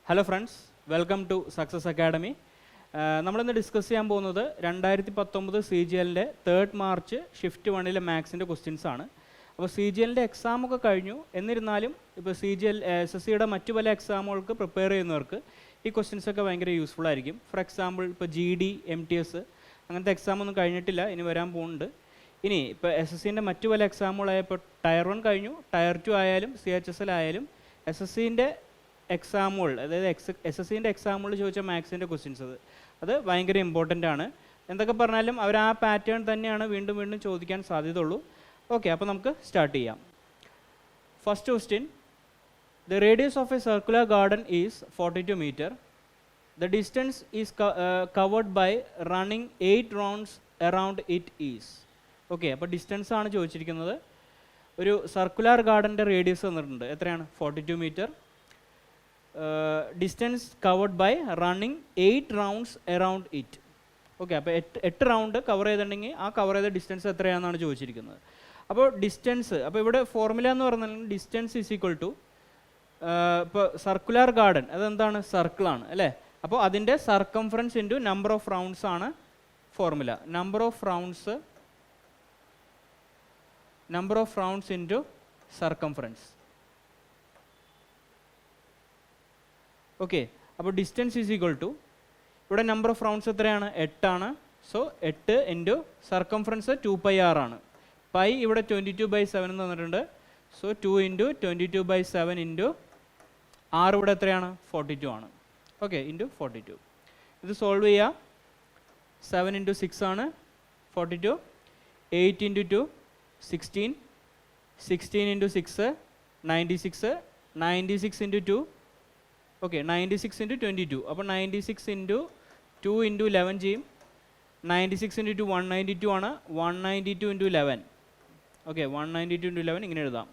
Hello friends, welcome to Success Academy. നമ്മളിന്ന് discuss ചെയ്യാൻ പോകുന്നത് 2019 CGL-ൻ്റെ 3rd മാർച്ച് ഷിഫ്റ്റ് 1-ലെ മാത്സിൻ്റെ ക്വസ്റ്റ്യൻസ് ആണ്. അപ്പോൾ CGL-ൻ്റെ എക്സാമൊക്കെ കഴിഞ്ഞു, എന്നിരുന്നാലും ഇപ്പോൾ CGL SSC-യുടെ മറ്റു പല എക്സാമുകൾക്ക് പ്രിപ്പയർ ചെയ്യുന്നവർക്ക് ഈ ക്വസ്റ്റ്യൻസൊക്കെ ഭയങ്കര യൂസ്ഫുൾ ആയിരിക്കും. ഫോർ എക്സാമ്പിൾ ഇപ്പോൾ GD, MTS അങ്ങനത്തെ എക്സാമൊന്നും കഴിഞ്ഞിട്ടില്ല, ഇനി വരാൻ പോകുന്നുണ്ട്. ഇനി ഇപ്പോൾ SSC-ൻ്റെ മറ്റു പല എക്സാമുകളായ ഇപ്പോൾ ടയർ 1 കഴിഞ്ഞു, ടയർ 2 ആയാലും CHSL ആയാലും SSC-ൻ്റെ എക്സാമുകൾ, അതായത് SSC-ൻ്റെ എക്സാമുകൾ ചോദിച്ച മാത്സിൻ്റെ ക്വസ്റ്റ്യൻസ് അത് ഭയങ്കര ഇമ്പോർട്ടൻ്റ് ആണ്. എന്തൊക്കെ പറഞ്ഞാലും അവർ ആ പാറ്റേൺ തന്നെയാണ് വീണ്ടും വീണ്ടും ചോദിക്കാൻ സാധ്യതയുള്ളൂ. ഓക്കെ, അപ്പോൾ നമുക്ക് സ്റ്റാർട്ട് ചെയ്യാം. First question: the radius of a circular garden is 42 meter. The distance is covered by running 8 rounds around it is. Okay, അപ്പോൾ ഡിസ്റ്റൻസ് ആണ് ചോദിച്ചിരിക്കുന്നത്. ഒരു സർക്കുലർ ഗാർഡൻ്റെ റേഡിയസ് തന്നിട്ടുണ്ട്, എത്രയാണ്? 42 meter. Distance covered by running 8 rounds around it. Okay, അപ്പോൾ 8 round cover ചെയ്തിട്ടുണ്ടെങ്കിൽ ആ cover ചെയ്ത ഡിസ്റ്റൻസ് എത്രയാണെന്നാണ് ചോദിച്ചിരിക്കുന്നത്. അപ്പോൾ ഡിസ്റ്റൻസ്, അപ്പോൾ ഇവിടെ ഫോർമുല എന്ന് പറഞ്ഞാൽ ഡിസ്റ്റൻസ് ഈസ് ഈക്വൽ ടു, ഇപ്പോൾ സർക്കുലർ ഗാർഡൻ അതെന്താണ്? സർക്കിളാണ് അല്ലേ? അപ്പോൾ അതിൻ്റെ circumference into number of rounds ആണ് formula. Number of rounds into circumference. Okay, അപ്പോൾ ഡിസ്റ്റൻസ് ഈസ് ഈക്വൽ ടു, ഇവിടെ നമ്പർ ഓഫ് റൗണ്ട്സ് എത്രയാണ്? 8 ആണ്. സോ 8 ഇൻറ്റു സർക്കംഫറൻസ് 2πr ആണ്. പൈ ഇവിടെ 22/7 എന്ന് തന്നിട്ടുണ്ട്. സോ 2 ഇൻറ്റു 22/7 ഇൻറ്റു r ഇവിടെ എത്രയാണ്? 42 ആണ്. Okay, into 42. ഇത് സോൾവ് ചെയ്യുക. 7 ഇൻറ്റു 6 ആണ് 42. 8 into 2 16. 16 into 6 96. 96 into 2, okay, 96 into 22. അപ്പോൾ 96 ഇൻറ്റു 2 ഇൻറ്റു 11 ചെയ്യും. 96 ഇൻറ്റു 2 192 ആണ്. 192 ഇൻറ്റു 11, ഓക്കെ, 192 ഇൻറ്റു 11 ഇങ്ങനെ എഴുതാം.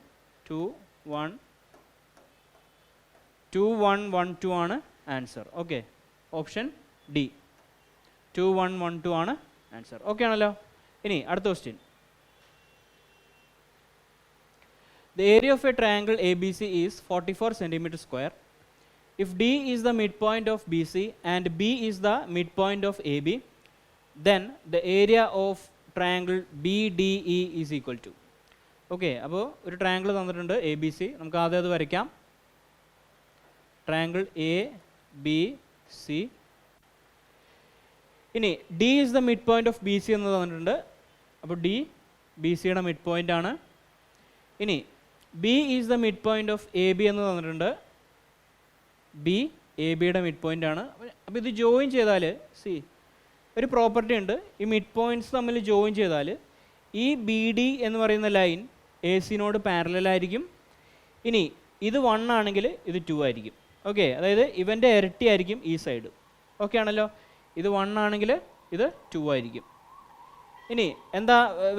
2112 ആണ് ആൻസർ. ഓക്കെ, ഓപ്ഷൻ ഡി 2112 ആണ് ആൻസർ. ഓക്കെ ആണല്ലോ. ഇനി അടുത്ത question: the area of A triangle ABC is 44 centimeter square. If D is the midpoint of BC and B is the midpoint of AB, then the area of triangle BDE is equal to. Okay, അപ്പോൾ ഒരു triangle തന്നിട്ടുണ്ട് ABC. നമുക്ക് ആദ്യം അത് വരയ്ക്കാം. Triangle ABC. ഇനി D is the midpoint of BC എന്ന് തന്നിട്ടുണ്ട്. അപ്പോൾ D BCയുടെ മിഡ് പോയിൻ്റ് ആണ്. ഇനി B is the midpoint of AB എന്ന് തന്നിട്ടുണ്ട്. B AB-യുടെ മിഡ് പോയിൻ്റ് ആണ്. അപ്പോൾ ഇത് ജോയിൻ ചെയ്താൽ ഒരു പ്രോപ്പർട്ടി ഉണ്ട്. ഈ മിഡ് പോയിൻറ്റ്സ് തമ്മിൽ ജോയിൻ ചെയ്താൽ ഈ BD എന്ന് പറയുന്ന ലൈൻ AC-നോട് പാരലലായിരിക്കും. ഇനി ഇത് 1 ആണെങ്കിൽ ഇത് 2 ആയിരിക്കും. ഓക്കെ, അതായത് ഇവൻ്റെ ഇരട്ടി ആയിരിക്കും ഈ സൈഡ്. ഓക്കെ ആണല്ലോ. ഇത് 1 ആണെങ്കിൽ ഇത് 2 ആയിരിക്കും. ഇനി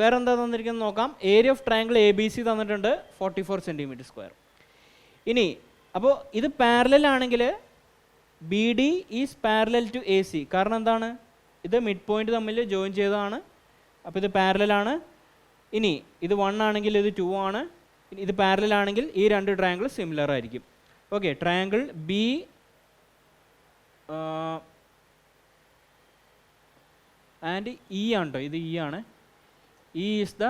വേറെ എന്താ തന്നിരിക്കുന്നത് നോക്കാം. ഏരിയ ഓഫ് ട്രയാങ്കിൾ ABC തന്നിട്ടുണ്ട് 44 centimeter square. ഇനി അപ്പോൾ ഇത് പാരലൽ ആണെങ്കിൽ BD is parallel to AC. കാരണം എന്താണ്? ഇത് മിഡ് പോയിൻ്റ് തമ്മിൽ ജോയിൻ ചെയ്തതാണ്. അപ്പോൾ ഇത് പാരലലാണ്. ഇനി ഇത് 1 ആണെങ്കിൽ ഇത് 2 ആണ്. ഇത് പാരലൽ ആണെങ്കിൽ ഈ രണ്ട് ട്രയാങ്കിൾ സിമിലർ ആയിരിക്കും. Okay, triangle B and E ആണ് കേട്ടോ. ഇത് E ആണ്. E is the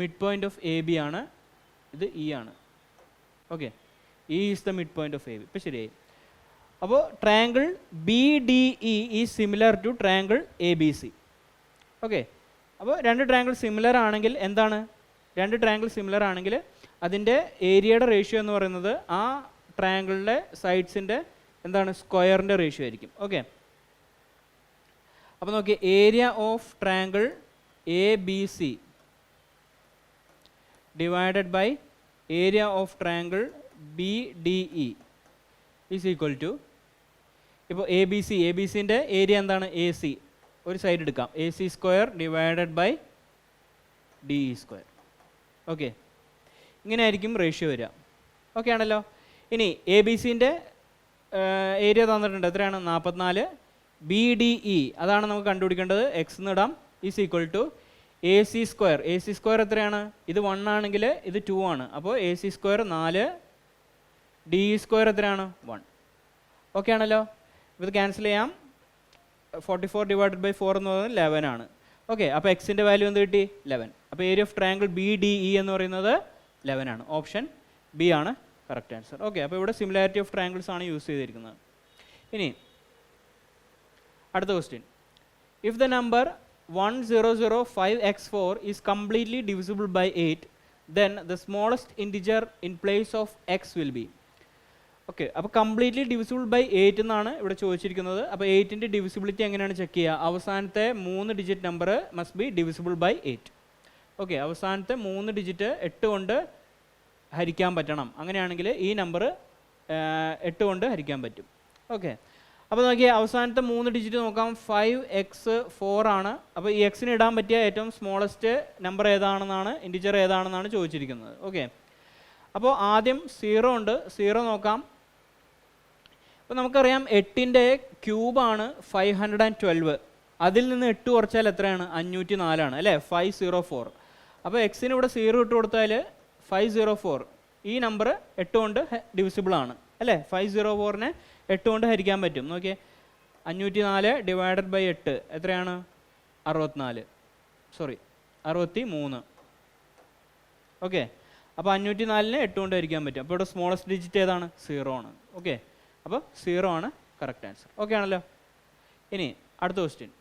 midpoint of AB ആണ്. ഇത് E ആണ്. Okay, E is the midpoint of AB. ഇപ്പോൾ ശരിയായി. അപ്പോൾ triangle BDE is similar to triangle ABC. Okay, അപ്പോൾ രണ്ട് ട്രയാങ്കിൾ സിമിലർ ആണെങ്കിൽ എന്താണ്? രണ്ട് ട്രയാങ്കിൾ സിമിലർ ആണെങ്കിൽ അതിൻ്റെ ഏരിയയുടെ റേഷ്യോ എന്ന് പറയുന്നത് ആ ട്രയാങ്കിളിൻ്റെ സൈഡ്സിൻ്റെ എന്താണ്? സ്ക്വയറിൻ്റെ റേഷ്യോ ആയിരിക്കും. ഓക്കെ, അപ്പോൾ നോക്കി, area of triangle ABC divided by area of triangle BDE is equal to, ഇപ്പോൾ ABCൻ്റെ ഏരിയ എന്താണ്? AC. ഒരു സൈഡ് എടുക്കാം. AC square divided by DE square. Okay, ഇങ്ങനെ ആയിരിക്കും റേഷ്യോ വരിക. ഓക്കെ ആണല്ലോ. ഇനി ABCൻ്റെ ഏരിയ തന്നിട്ടുണ്ട്, എത്രയാണ്? 44. BDE അതാണ് നമുക്ക് കണ്ടുപിടിക്കേണ്ടത്. X എന്നിടാം. Is equal to AC square. AC square എത്രയാണ്? ഇത് 1 ആണെങ്കിൽ ഇത് 2 ആണ്. അപ്പോൾ AC സ്ക്വയർ 4, DE സ്ക്വയർ എത്രയാണ്? 1. ഓക്കെ ആണല്ലോ. ഇത് ക്യാൻസൽ ചെയ്യാം. 44 ഡിവൈഡഡ് ബൈ 4 എന്ന് പറയുന്നത് 11 ആണ്. ഓക്കെ, അപ്പോൾ എക്സിൻ്റെ വാല്യൂ എന്ത് കിട്ടി? 11. അപ്പോൾ area of triangle B D E എന്ന് പറയുന്നത് 11 ആണ്. ഓപ്ഷൻ ബി ആണ് കറക്റ്റ് ആൻസർ. ഓക്കെ, അപ്പോൾ ഇവിടെ സിമിലാരിറ്റി ഓഫ് ട്രയാങ്കിൾസ് ആണ് യൂസ് ചെയ്തിരിക്കുന്നത്. ഇനി അടുത്ത question. If the number 1005x4 is completely divisible by 8, then the smallest integer in place of x will be. Okay, അപ്പോൾ കംപ്ലീറ്റ്ലി ഡിവിസിബിൾ ബൈ 8 എന്നാണ് ഇവിടെ ചോദിച്ചിരിക്കുന്നത്. അപ്പോൾ 8ൻ്റെ ഡിവിസിബിലിറ്റി എങ്ങനെയാണ് ചെക്ക് ചെയ്യുക? അവസാനത്തെ 3 digit number must be divisible by 8. Okay, അവസാനത്തെ 3 digit 8 കൊണ്ട് ഹരിക്കാൻ പറ്റണം. അങ്ങനെയാണെങ്കിൽ ഈ നമ്പർ 8 കൊണ്ട് ഹരിക്കാൻ പറ്റും. ഓക്കെ, അപ്പോൾ നോക്കിയാൽ അവസാനത്തെ 3 ഡിജിറ്റ് നോക്കാം. 5x4 ആണ്. അപ്പോൾ ഈ എക്സിന് ഇടാൻ പറ്റിയ ഏറ്റവും സ്മോളസ്റ്റ് നമ്പർ ഏതാണെന്നാണ്, ഇൻറ്റിജർ ഏതാണെന്നാണ് ചോദിച്ചിരിക്കുന്നത്. ഓക്കെ, അപ്പോൾ ആദ്യം 0 ഉണ്ട്. 0 നോക്കാം. അപ്പോൾ നമുക്കറിയാം 8ൻ്റെ ക്യൂബാണ് 512. അതിൽ നിന്ന് 8 കുറച്ചാൽ എത്രയാണ്? 504 ആണ് അല്ലേ? 504. അപ്പോൾ എക്സിന് ഇവിടെ 0 ഇട്ട് കൊടുത്താൽ 504 ഈ നമ്പർ 8 കൊണ്ട് ഡിവിസിബിൾ ആണ് അല്ലേ? 504നെ 8 കൊണ്ട് ഹരിക്കാൻ പറ്റും. നോക്കിയേ, 504 ഡിവൈഡഡ് ബൈ 8 എത്രയാണ്? 63. ഓക്കെ, അപ്പോൾ 504നെ 8 കൊണ്ട് ഹരിക്കാൻ പറ്റും. അപ്പോൾ ഇവിടെ സ്മോളസ്റ്റ് ഡിജിറ്റ് ഏതാണ്? 0 ആണ്. ഓക്കെ, അപ്പോൾ 0 ആണ് കറക്റ്റ് ആൻസർ. ഓക്കെ ആണല്ലോ. ഇനി അടുത്ത question.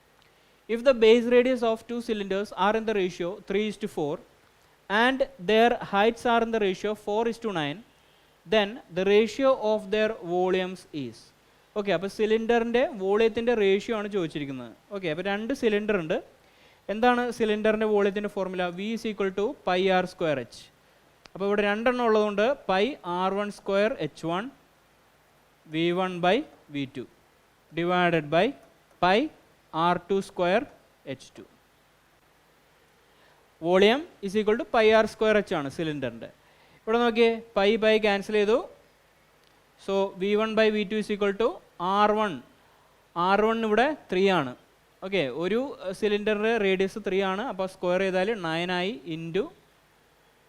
If the base radius of 2 cylinders are in the ratio 3:4 and their heights are in the ratio 4:9, then the ratio of their volumes is. Okay, അപ്പോൾ സിലിണ്ടറിൻ്റെ വോളിയത്തിൻ്റെ ratio ആണ് ചോദിച്ചിരിക്കുന്നത്. Okay, അപ്പോൾ 2 cylinder ഉണ്ട്. എന്താണ് സിലിണ്ടറിൻ്റെ വോളിയത്തിൻ്റെ formula? V is equal to pi r² h. അപ്പോൾ ഇവിടെ 2 എണ്ണം ഉള്ളതുകൊണ്ട് pi r1² h1 v1 by v2 divided by pi r2² h2. Volume is equal to pi r² h ആണ് സിലിണ്ടറിൻ്റെ. ഇവിടെ നോക്കിയേ, പൈ ബൈ ക്യാൻസൽ ചെയ്തു. So v1 by v2 is equal to r1 ഇവിടെ 3 ആണ്. ഓക്കെ, ഒരു സിലിണ്ടറിൻ്റെ റേഡിയസ് 3 ആണ്. അപ്പോൾ സ്ക്വയർ ചെയ്താൽ 9 ആയി. ഇൻറ്റു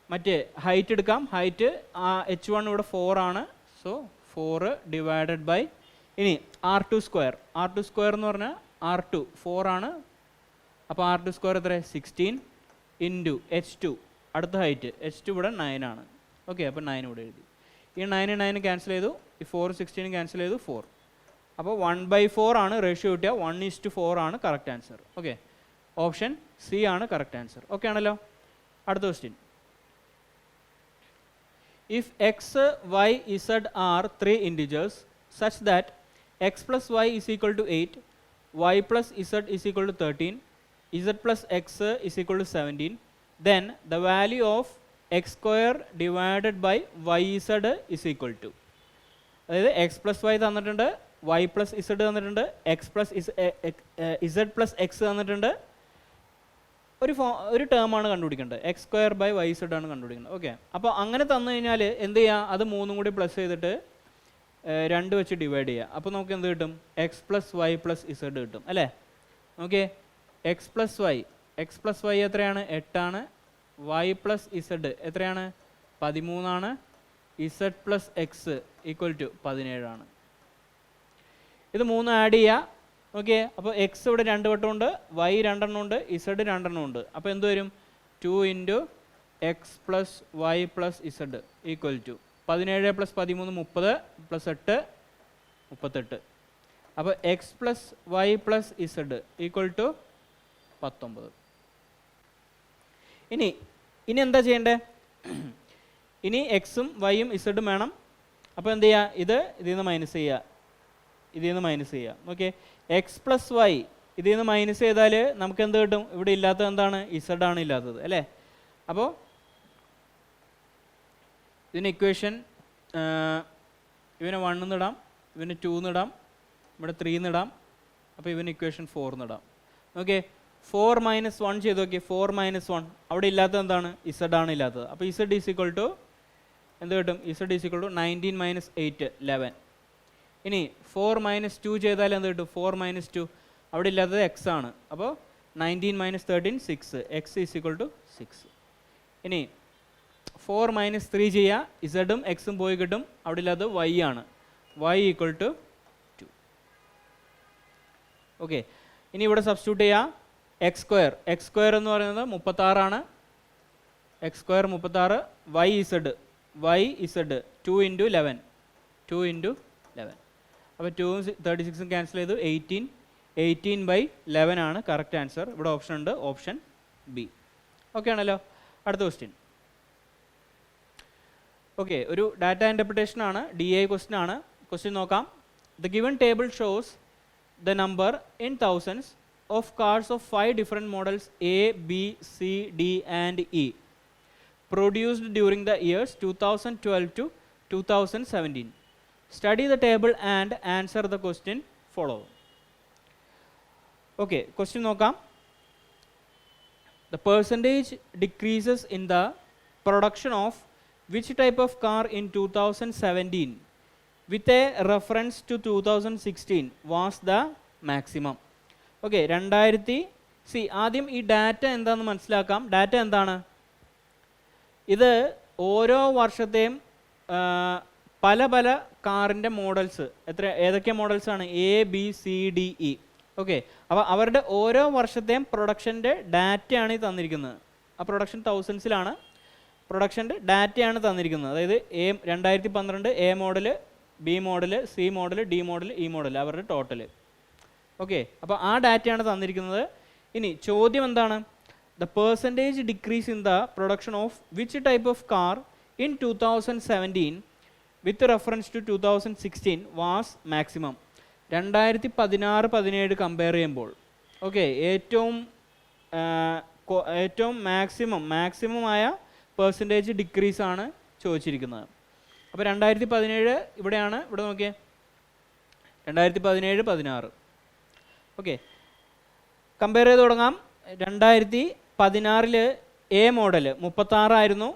മറ്റേ ഹൈറ്റ് എടുക്കാം. ഹൈറ്റ് h1 ഇവിടെ 4 ആണ്. സോ 4 ഡിവൈഡഡ് ബൈ ഇനി r2² എന്ന് പറഞ്ഞാൽ r2 4 ആണ്. അപ്പോൾ r2² എത്ര? 16 ഇൻറ്റു h2 അടുത്ത ഹൈറ്റ് h2 ഇവിടെ 9 ആണ്. ഓക്കെ, അപ്പോൾ 9 ഇവിടെ എഴുതി. ഈ 9 ക്യാൻസൽ ചെയ്തു. ഈ 4 16 ക്യാൻസൽ ചെയ്തു. 4. അപ്പോൾ 1/4 ആണ് റേഷ്യോ കിട്ടിയ. 1:4 ആണ് correct answer. Okay, option C ആണ് കറക്റ്റ് ആൻസർ. ഓക്കെ ആണല്ലോ. അടുത്ത question. If x y z are 3 integers such that x plus y is equal to 8, y plus z is equal to 13, z plus x is equal to 17, then the value of x² divided by yz is equal to. അതായത് X plus Y തന്നിട്ടുണ്ട്, Y plus Z തന്നിട്ടുണ്ട്, X plus Z plus X തന്നിട്ടുണ്ട്. ഒരു ടേമാണ് കണ്ടുപിടിക്കേണ്ടത്. x² by yz ആണ് കണ്ടുപിടിക്കേണ്ടത്. Okay, അപ്പോൾ അങ്ങനെ തന്നു കഴിഞ്ഞാൽ എന്ത് ചെയ്യുക? അത് 3 കൂടി പ്ലസ് ചെയ്തിട്ട് 2 വെച്ച് ഡിവൈഡ് ചെയ്യുക. അപ്പോൾ നമുക്ക് എന്ത് കിട്ടും? X plus y plus z കിട്ടും അല്ലേ? ഓക്കെ, എക്സ് പ്ലസ് വൈ എത്രയാണ്? 8 ആണ്. വൈ പ്ലസ് ഇസഡ് എത്രയാണ്? 13 ആണ്. Z plus x equal to 17 ആണ്. ഇത് 3 ആഡ് ചെയ്യുക. ഓക്കെ, അപ്പോൾ എക്സ് ഇവിടെ 2 വട്ടമുണ്ട്, വൈ 2 എണ്ണം ഉണ്ട്, ഇസഡ് 2 എണ്ണം ഉണ്ട്. അപ്പോൾ എന്ത് വരും? 2 into x plus y plus z equal to 17 plus 13 30 plus 8 38. അപ്പോൾ x plus y plus z equal to 19. ഇനി എന്താ ചെയ്യേണ്ടത്? ഇനി എക്സും വൈയും ഇസഡും വേണം. അപ്പോൾ എന്ത് ചെയ്യുക? ഇതിൽ നിന്ന് മൈനസ് ചെയ്യുക. ഓക്കെ, എക്സ് പ്ലസ് വൈ ഇതിൽ നിന്ന് മൈനസ് ചെയ്താൽ നമുക്ക് എന്ത് കിട്ടും? ഇവിടെ ഇല്ലാത്തത് എന്താണ്? ഇസഡ് ആണ് ഇല്ലാത്തത് അല്ലേ? അപ്പോൾ ഇതിന് ഇക്വേഷൻ ഇവനെ 1 എന്നിടാം, ഇവന് 2 എന്നിടാം, ഇവിടെ 3 എന്നിടാം. അപ്പോൾ ഇവന് ഇക്വേഷൻ 4 എന്നിടാം. ഓക്കെ, 4 - 1 ചെയ്ത് നോക്കി. 4 - 1 അവിടെ ഇല്ലാത്തത് എന്താണ്? ഇസഡ് ആണ് ഇല്ലാത്തത്. അപ്പോൾ ഇസഡ് ഈസ് ഈക്വൽ ടു എന്ത് കിട്ടും? Z is equal to 19 - 8 11. ഇനി 4 - 2 ചെയ്താൽ എന്ത് കിട്ടും? 4 - 2 അവിടെ ഇല്ലാത്തത് എക്സ് ആണ്. അപ്പോൾ 19 - 13 6. X is equal to 6. ഇനി 4 - 3 ചെയ്യുക. ഇസഡും എക്സും പോയി കിട്ടും. അവിടെ ഇല്ലാത്തത് വൈ ആണ്. വൈ ഈക്വൽ ടു ഓക്കെ, ഇനി ഇവിടെ സബ്സ്റ്റിറ്റ്യൂട്ട് ചെയ്യാം. എക്സ് സ്ക്വയർ എന്ന് പറയുന്നത് 36 ആണ്. X square 36. Y z 2 × 11. അപ്പോൾ 2ഉം 36ഉം ക്യാൻസൽ ചെയ്തു. 18/11 ആണ് കറക്റ്റ് ആൻസർ. ഇവിടെ ഓപ്ഷൻ ഉണ്ട്, ഓപ്ഷൻ ബി. ഓക്കെ ആണല്ലോ. അടുത്ത ക്വസ്റ്റ്യൻ. ഓക്കെ, ഒരു ഡാറ്റ ഇൻ്റർപ്രിട്ടേഷൻ ആണ്, DI ക്വസ്റ്റ്യൻ ആണ്. ക്വസ്റ്റ്യൻ നോക്കാം. The given table shows the number in thousands of cars of 5 different models A, B, C, D and E produced during the years 2012 to 2017. Study the table and answer the question follow. Okay, question നോക്കാം. The percentage decreases in the production of which type of car in 2017 with a reference to 2016 was the maximum? Okay, 2000 ആദ്യം ഈ data എന്താണെന്ന് മനസ്സിലാക്കാം. Data എന്താണ്? ഇത് ഓരോ വർഷത്തെയും പല പല കാറിൻ്റെ മോഡൽസ് ഏതൊക്കെ മോഡൽസാണ്? A, B, C, D, E. Okay, അപ്പോൾ അവരുടെ ഓരോ വർഷത്തെയും പ്രൊഡക്ഷൻ്റെ ഡാറ്റയാണ് ഈ തന്നിരിക്കുന്നത്. ആ പ്രൊഡക്ഷൻ തൗസൻഡ്സിലാണ്. പ്രൊഡക്ഷൻ്റെ ഡാറ്റയാണ് തന്നിരിക്കുന്നത്. അതായത് 2012 A model, B model, C model, D model, E model, അവരുടെ ടോട്ടൽ. ഓക്കെ, അപ്പോൾ ആ ഡാറ്റയാണ് തന്നിരിക്കുന്നത്. ഇനി ചോദ്യം എന്താണ്? The percentage decrease in the production of which type of car in 2017 with reference to 2016 was maximum. 2016-17 compare ചെയ്യുമ്പോൾ ഓക്കെ, ഏറ്റവും മാക്സിമമായ പെർസെൻറ്റേജ് ഡിക്രീസ് ആണ് ചോദിച്ചിരിക്കുന്നത്. അപ്പോൾ 2017 ഇവിടെയാണ്. ഇവിടെ നോക്കിയേ, 2017-16. ഓക്കെ, കമ്പയർ ചെയ്ത് തുടങ്ങാം. 2016 A മോഡൽ 36 ആയിരുന്നു.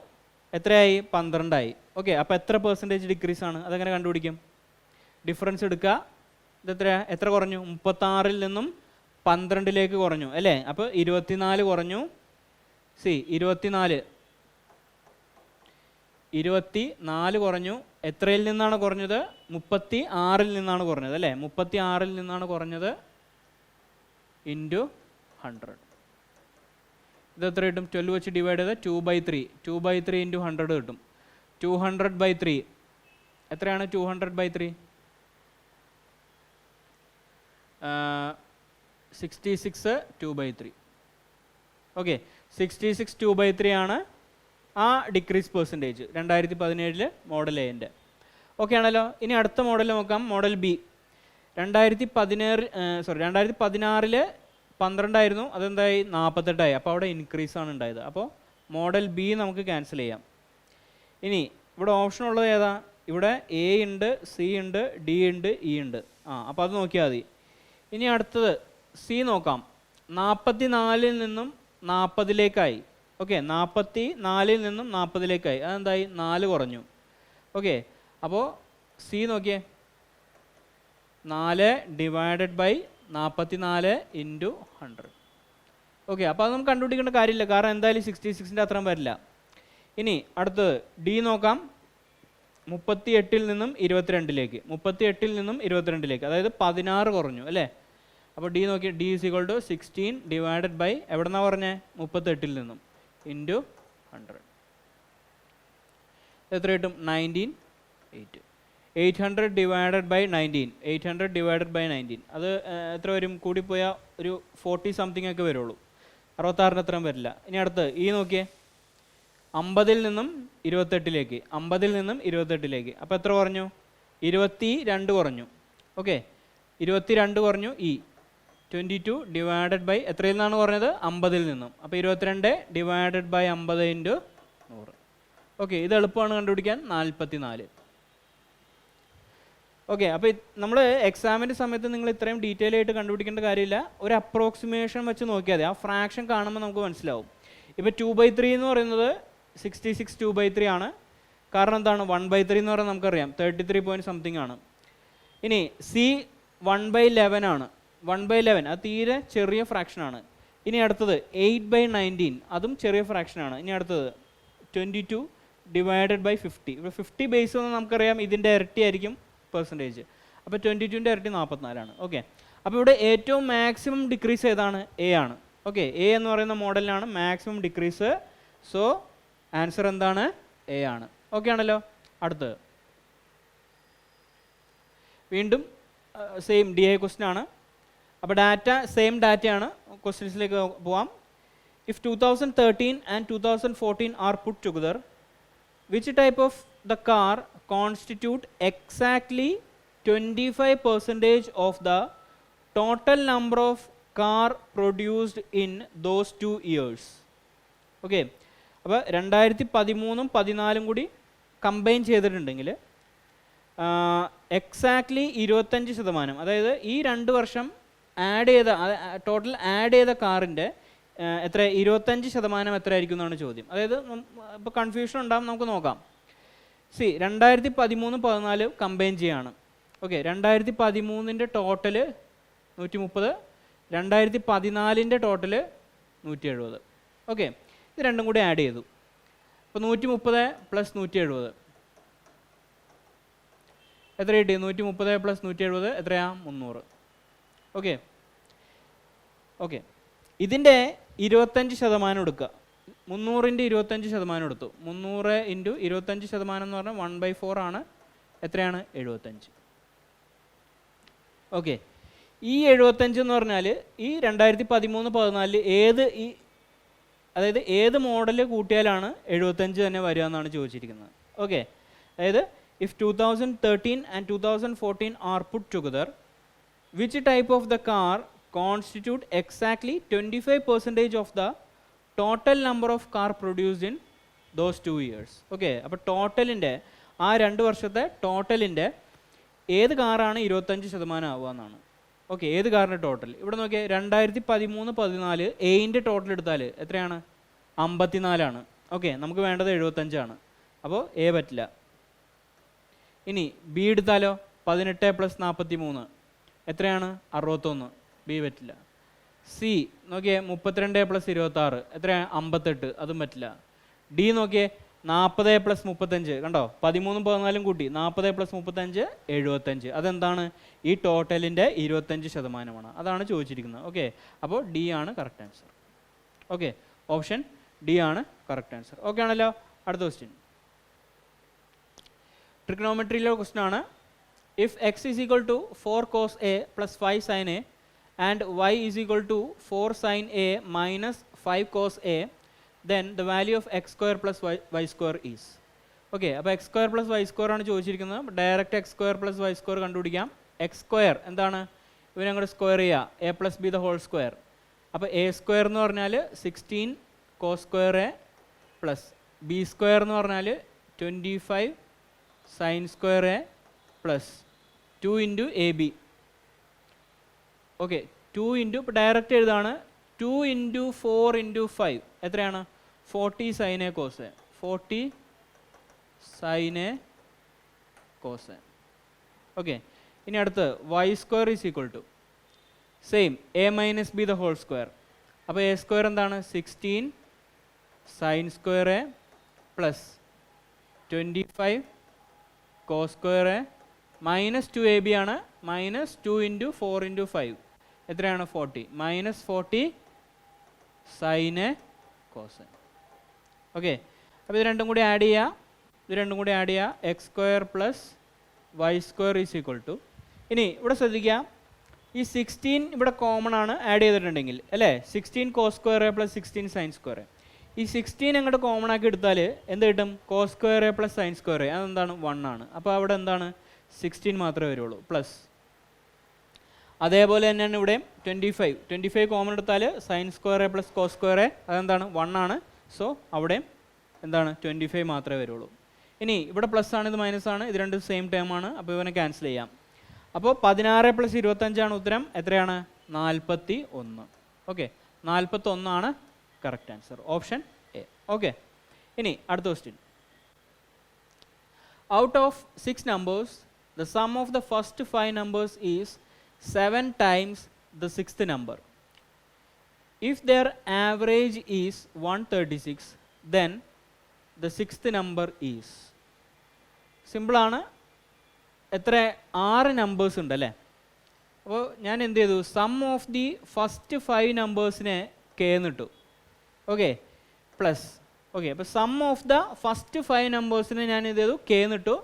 എത്രയായി? 12 ആയി. ഓക്കെ, അപ്പോൾ എത്ര പെർസെൻറ്റേജ് ഡിക്രീസ് ആണ്? അതെങ്ങനെ കണ്ടുപിടിക്കും? ഡിഫറൻസ് എടുക്കുക. എത്ര കുറഞ്ഞു? 36 നിന്നും 12 കുറഞ്ഞു അല്ലേ? അപ്പോൾ 24 കുറഞ്ഞു. 24 കുറഞ്ഞു. എത്രയിൽ നിന്നാണ് കുറഞ്ഞത്? 36 നിന്നാണ് കുറഞ്ഞത് അല്ലേ? 36 നിന്നാണ് കുറഞ്ഞത് ഇൻറ്റു 100. ഇത് എത്ര കിട്ടും? 12 വെച്ച് ഡിവൈഡ് ചെയ്ത് 2/3. 2/3 × 100 കിട്ടും. 200/3 എത്രയാണ്? 200/3 66 2/3. ഓക്കെ, 66 2/3 ആണ് ആ ഡിക്രീസ് പെർസെൻറ്റേജ് 2017 മോഡൽ എൻ്റെ. ഓക്കെ ആണല്ലോ. ഇനി അടുത്ത മോഡൽ നോക്കാം. Model B. 2016 12 ആയിരുന്നു. അതെന്തായി? 48 അപ്പോൾ അവിടെ ഇൻക്രീസ് ആണ് ഉണ്ടായത്. അപ്പോൾ മോഡൽ ബി നമുക്ക് ക്യാൻസൽ ചെയ്യാം. ഇനി ഇവിടെ ഓപ്ഷൻ ഉള്ളത് ഏതാ? ഇവിടെ A ഉണ്ട്, C ഉണ്ട്, D ഉണ്ട്, E ഉണ്ട്. അപ്പോൾ അത് നോക്കിയാൽ മതി. ഇനി അടുത്തത് C നോക്കാം. 44 നിന്നും 40 ഓക്കെ, 44 നിന്നും 40 അതെന്തായി? 4 കുറഞ്ഞു. ഓക്കെ, അപ്പോൾ C നോക്കിയേ, 4 ഡിവൈഡഡ് ബൈ 44 ഇൻറ്റു 100. ഓക്കെ, അപ്പോൾ അത് നമുക്ക് കണ്ടുപിടിക്കേണ്ട കാര്യമില്ല, കാരണം എന്തായാലും 66ൻ്റെ അത്രയും വരില്ല. ഇനി അടുത്തത് D നോക്കാം. 38 നിന്നും 22 38 നിന്നും 22 അതായത് 16 കുറഞ്ഞു അല്ലേ? അപ്പോൾ D നോക്കി, D = 16 ഡിവൈഡഡ് ബൈ എവിടെ നിന്നാണ് പറഞ്ഞത്? 38 നിന്നും ഇൻറ്റു 100. എത്ര കിട്ടും? 198. 800 ഡിവൈഡഡ് ബൈ 19. 800 ഡിവൈഡഡ് ബൈ 19 അത് എത്ര വരും? കൂടിപ്പോയാൽ ഒരു 40 സംതിങ് ഒക്കെ വരുള്ളൂ. 66 അത്രയും വരില്ല. ഇനി അടുത്ത് E നോക്കിയേ, 50 നിന്നും 28 50 നിന്നും 28 അപ്പോൾ എത്ര കുറഞ്ഞു? 22 കുറഞ്ഞു. ഓക്കെ, 22 കുറഞ്ഞു. E 22 ഡിവൈഡഡ് ബൈ എത്രയിൽ നിന്നാണ് കുറഞ്ഞത്? 50 നിന്നും. അപ്പോൾ 22 ഡിവൈഡഡ് ബൈ 50 ഇൻറ്റു 100. ഓക്കെ, ഇത് എളുപ്പമാണ് കണ്ടുപിടിക്കാൻ. 44. ഓക്കെ, അപ്പോൾ നമ്മൾ എക്സാമിൻ്റെ സമയത്ത് നിങ്ങൾ ഇത്രയും ഡീറ്റെയിൽ ആയിട്ട് കണ്ടുപിടിക്കേണ്ട കാര്യമില്ല. ഒരു അപ്രോക്സിമേഷൻ വെച്ച് നോക്കിയാൽ മതി. ആ ഫ്രാക്ഷൻ കാണുമ്പോൾ നമുക്ക് മനസ്സിലാവും. ഇപ്പോൾ 2/3 എന്ന് പറയുന്നത് 66 2/3 ആണ്. കാരണം എന്താണ്? 1/3 എന്ന് പറയുന്നത് നമുക്കറിയാം 33 point something ആണ്. ഇനി C 1/11 ആണ്. 1/11 അത് തീരെ ചെറിയ ഫ്രാക്ഷനാണ്. ഇനി അടുത്തത് 8/19 അതും ചെറിയ ഫ്രാക്ഷനാണ്. ഇനി അടുത്തത് 22 ഡിവൈഡഡ് ബൈ 50. ഇപ്പോൾ 50 ബേസ് എന്ന് നമുക്കറിയാം ഇതിൻ്റെ ഇരട്ടി ആയിരിക്കും പെർസെൻറ്റേജ്. അപ്പോൾ 22ൻ്റെ ഇരട്ടി 44 ആണ്. ഓക്കെ, അപ്പോൾ ഇവിടെ ഏറ്റവും മാക്സിമം ഡിക്രീസ് ഏതാണ്? എ ആണ്. ഓക്കെ, എ എന്ന് പറയുന്ന മോഡലിനാണ് മാക്സിമം ഡിക്രീസ്. സോ ആൻസർ എന്താണ്? എ ആണ്. ഓക്കെ ആണല്ലോ. അടുത്തത് വീണ്ടും സെയിം ഡി ഐ ക്വസ്റ്റ്യൻ ആണ്. അപ്പോൾ സെയിം ഡാറ്റയാണ്. ക്വസ്റ്റ്യൻസിലേക്ക് പോവാം. If 2013 and 2014 are put together, which type of the car constitute exactly 25% of the total number of car produced in those 2 years? Okay, അപ്പോൾ 2013 14 കൂടി കമ്പൈൻ ചെയ്തിട്ടുണ്ടെങ്കിൽ എക്സാക്ട്ലി 25%, അതായത് ഈ 2 വർഷം ആഡ് ചെയ്ത ടോട്ടൽ ആഡ് ചെയ്ത കാറിൻ്റെ എത്ര 25% എത്ര ആയിരിക്കും എന്നാണ് ചോദ്യം. അതായത് ഇപ്പോൾ കൺഫ്യൂഷൻ ഉണ്ടാകും, നമുക്ക് നോക്കാം. 2013-14 കമ്പൈൻ ചെയ്യാണ്. Okay, 2013 total 130, 2014 total 170. ഓക്കെ, ഇത് രണ്ടും കൂടി ആഡ് ചെയ്തു. അപ്പോൾ 130 + 170 എത്ര കിട്ടി? 130 + 170 എത്രയാ? 300. ഓക്കെ ഓക്കെ, ഇതിൻ്റെ 25% എടുക്കുക. 300ൻ്റെ 25% എടുത്തു. 300 × 25% എന്ന് പറഞ്ഞാൽ 1/4 ആണ്. എത്രയാണ്? 75. ഓക്കെ, ഈ 75 എന്ന് പറഞ്ഞാൽ ഈ 2013-14 അതായത് ഏത് മോഡൽ കൂട്ടിയാലാണ് 75 തന്നെ വരിക എന്നാണ് ചോദിച്ചിരിക്കുന്നത്. ഓക്കെ, അതായത് if 2013 and 2014 are put together, which type of the car constitute exactly 25% of the total number of car produced in those 2 years? Okay, അപ്പോൾ ടോട്ടലിൻ്റെ ആ 2 വർഷത്തെ ടോട്ടലിൻ്റെ ഏത് കാറാണ് 25% ആവുക എന്നാണ്. ഓക്കെ, ഏത് കാറിൻ്റെ ടോട്ടൽ? ഇവിടെ നോക്കിയാൽ 2013-14 എയിൻ്റെ ടോട്ടൽ എടുത്താൽ എത്രയാണ്? 54 ആണ്. ഓക്കെ, നമുക്ക് വേണ്ടത് 75 ആണ്. അപ്പോൾ എ പറ്റില്ല. ഇനി ബി എടുത്താലോ? 18 + 43 എത്രയാണ്? 61. ബി പറ്റില്ല. സി നോക്കിയേ 32 + 26 എത്രയാണ്? 58. അതും പറ്റില്ല. ഡി നോക്കിയേ 40 + 35 കണ്ടോ? 13-14 കൂട്ടി 40 + 35 75. അതെന്താണ്? ഈ ടോട്ടലിൻ്റെ 25%. അതാണ് ചോദിച്ചിരിക്കുന്നത്. ഓക്കെ, അപ്പോൾ ഡി ആണ് correct answer. Okay, option D ആണ് കറക്റ്റ് ആൻസർ. ഓക്കെ ആണല്ലോ. അടുത്ത ക്വസ്റ്റ്യൻ ട്രിഗ്നോമെട്രിയിലെ ക്വസ്റ്റ്യൻ ആണ്. If x = 4 cos a + 5 sin a and y = 4 sin a - 5 cos a, then the value of x² + y² is. Okay, അപ്പോൾ x² + y² ആണ് ചോദിച്ചിരിക്കുന്നത്. Direct x² + y² കണ്ടുപിടിക്കാം. x² എന്താണ്? ഇവനെ അങ്ങോട്ട് സ്ക്വയർ ചെയ്യുക. a + b ² അപ്പോൾ a² എന്ന് പറഞ്ഞാൽ 16 cos² a പ്ലസ് b² എന്ന് പറഞ്ഞാൽ 25 sin² a plus 2 × ab. Okay, 2 × ഇപ്പോൾ ഡയറക്റ്റ് എഴുതാണ്. 2 × 4 × 5 എത്രയാണ്? 40 sin a cos a. 40 sin a cos a. Okay, ഇനി അടുത്ത് y² = സെയിം a - b ² അപ്പോൾ a² എന്താണ്? 16 sin² a plus 25 cos² a minus 2ab ആണ്. -2 × 4 × 5 എത്രയാണ്? 40. -40 sin a cos a. Okay, അപ്പോൾ ഇത് രണ്ടും കൂടി ആഡ് ചെയ്യുക. x² + y² = ഇനി ഇവിടെ ശ്രദ്ധിക്കുക, ഈ 16 ഇവിടെ കോമൺ ആണ് ആഡ് ചെയ്തിട്ടുണ്ടെങ്കിൽ അല്ലേ? 16 cos² a + 16 sin² a. ഈ 16 അങ്ങോട്ട് കോമൺ ആക്കി എടുത്താൽ എന്ത് കിട്ടും? cos² a + sin² a. അതെന്താണ്? 1 ആണ്. അപ്പോൾ അവിടെ എന്താണ്? 16 മാത്രമേ വരുള്ളൂ. പ്ലസ് അതേപോലെ തന്നെയാണ് ഇവിടെ 25 കോമൺ എടുത്താൽ sin² a + cos² a അതെന്താണ്? 1 ആണ്. സോ അവിടെ എന്താണ്? 25 മാത്രമേ വരുള്ളൂ. ഇനി ഇവിടെ പ്ലസ് ആണ്, ഇത് മൈനസ് ആണ്. ഇത് രണ്ടും സെയിം ടേം ആണ്. അപ്പോൾ ഇവനെ ക്യാൻസൽ ചെയ്യാം. അപ്പോൾ 16 + 25 ആണ് ഉത്തരം. എത്രയാണ്? 41. ഓക്കെ, 41 ആണ് correct answer. Option A. Okay, ഇനി അടുത്ത question. Out of 6 numbers, the sum of the first 5 numbers is 7 times the 6th number. If their average is 136, then the 6th number is. സിമ്പിളാണ്. എത്ര? 6 നമ്പേഴ്സ് ഉണ്ട് അല്ലേ? അപ്പോൾ ഞാൻ എന്ത് ചെയ്തു, സം ഓഫ് ദി ഫസ്റ്റ് 5 നമ്പേഴ്സിനെ കെ എന്നിട്ടു. ഓക്കെ, പ്ലസ് ഓക്കെ, അപ്പോൾ സം ഓഫ് ദ ഫസ്റ്റ് 5 നമ്പേഴ്സിനെ ഞാൻ എന്ത് ചെയ്തു, കെ എന്നിട്ടു,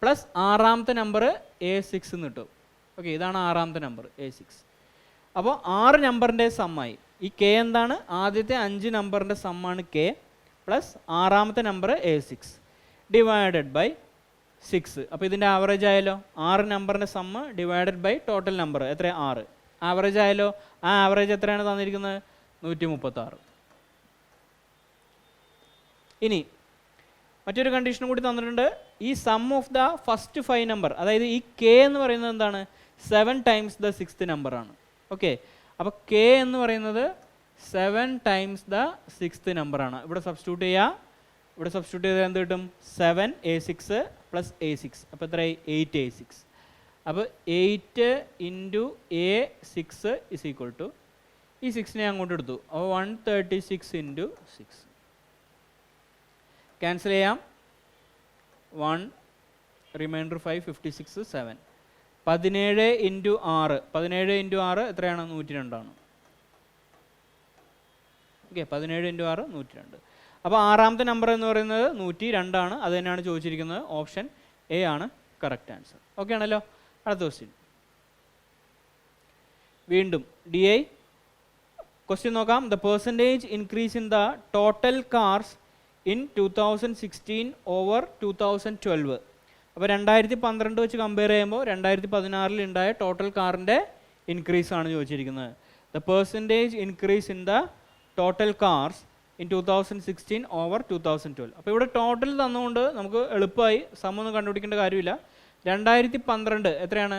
പ്ലസ് ആറാമത്തെ നമ്പർ A6 എന്നിട്ടു. ഓക്കെ, ഇതാണ് ആറാമത്തെ നമ്പർ A6. അപ്പോൾ 6 നമ്പറിൻ്റെ സമ്മായി. ഈ കെ എന്താണ്, ആദ്യത്തെ 5 നമ്പറിൻ്റെ സമ്മാണ് കെ, പ്ലസ് ആറാമത്തെ നമ്പർ A6 ഡിവൈഡഡ് ബൈ 6. അപ്പോൾ ഇതിൻ്റെ ആവറേജ് ആയാലോ, 6 നമ്പറിൻ്റെ sum divided by total number എത്ര, 6. ആവറേജ് ആയാലോ, ആ ആവറേജ് എത്രയാണ് തന്നിരിക്കുന്നത്, 136. ഇനി മറ്റൊരു കണ്ടീഷനും കൂടി തന്നിട്ടുണ്ട്. ഈ sum of the first 5 number, അതായത് ഈ കെ എന്ന് പറയുന്നത് എന്താണ്, 7 ടൈംസ് ദ 6th നമ്പറാണ്. ഓക്കെ, അപ്പോൾ കെ എന്ന് പറയുന്നത് 7 ടൈംസ് ദ 6th നമ്പറാണ്. ഇവിടെ സബ്സ്റ്റിറ്റ്യൂട്ട് ചെയ്യുക. ഇവിടെ സബ്സ്റ്റിറ്റ്യൂട്ട് ചെയ്താൽ എന്ത് കിട്ടും, 7 A6 പ്ലസ് A6. അപ്പോൾ എത്രയായി, 8 A6. അപ്പോൾ 8 into A6 is equal to, ഈ 6നെ അങ്ങോട്ട് എടുത്തു, അപ്പോൾ 136 ഇൻറ്റു 6. ക്യാൻസൽ ചെയ്യാം. 1 റിമൈൻഡർ 5 56 7. 17 ഇൻറ്റു 6, 17 ഇൻറ്റു 6 എത്രയാണ്, 102 ആണ്. Okay, 17 into 6 102. അപ്പോൾ ആറാമത്തെ നമ്പർ എന്ന് പറയുന്നത് 102 ആണ്. അത് തന്നെയാണ് ചോദിച്ചിരിക്കുന്നത്. ഓപ്ഷൻ എ ആണ് കറക്റ്റ് ആൻസർ. ഓക്കെ ആണല്ലോ. അടുത്ത ക്വസ്റ്റ്യൻ വീണ്ടും DI ക്വസ്റ്റ്യൻ നോക്കാം. The percentage increase in the total cars in 2016 over 2012. അപ്പോൾ 2012 വെച്ച് കമ്പയർ ചെയ്യുമ്പോൾ 2016 ഉണ്ടായ ടോട്ടൽ കാറിൻ്റെ ഇൻക്രീസ് ആണ് ചോദിച്ചിരിക്കുന്നത്. The percentage increase in the total cars in 2016 over 2012. അപ്പോൾ ഇവിടെ ടോട്ടൽ തന്നുകൊണ്ട് നമുക്ക് എളുപ്പമായി സമൊന്നും കണ്ടുപിടിക്കേണ്ട കാര്യമില്ല. 2012 എത്രയാണ്,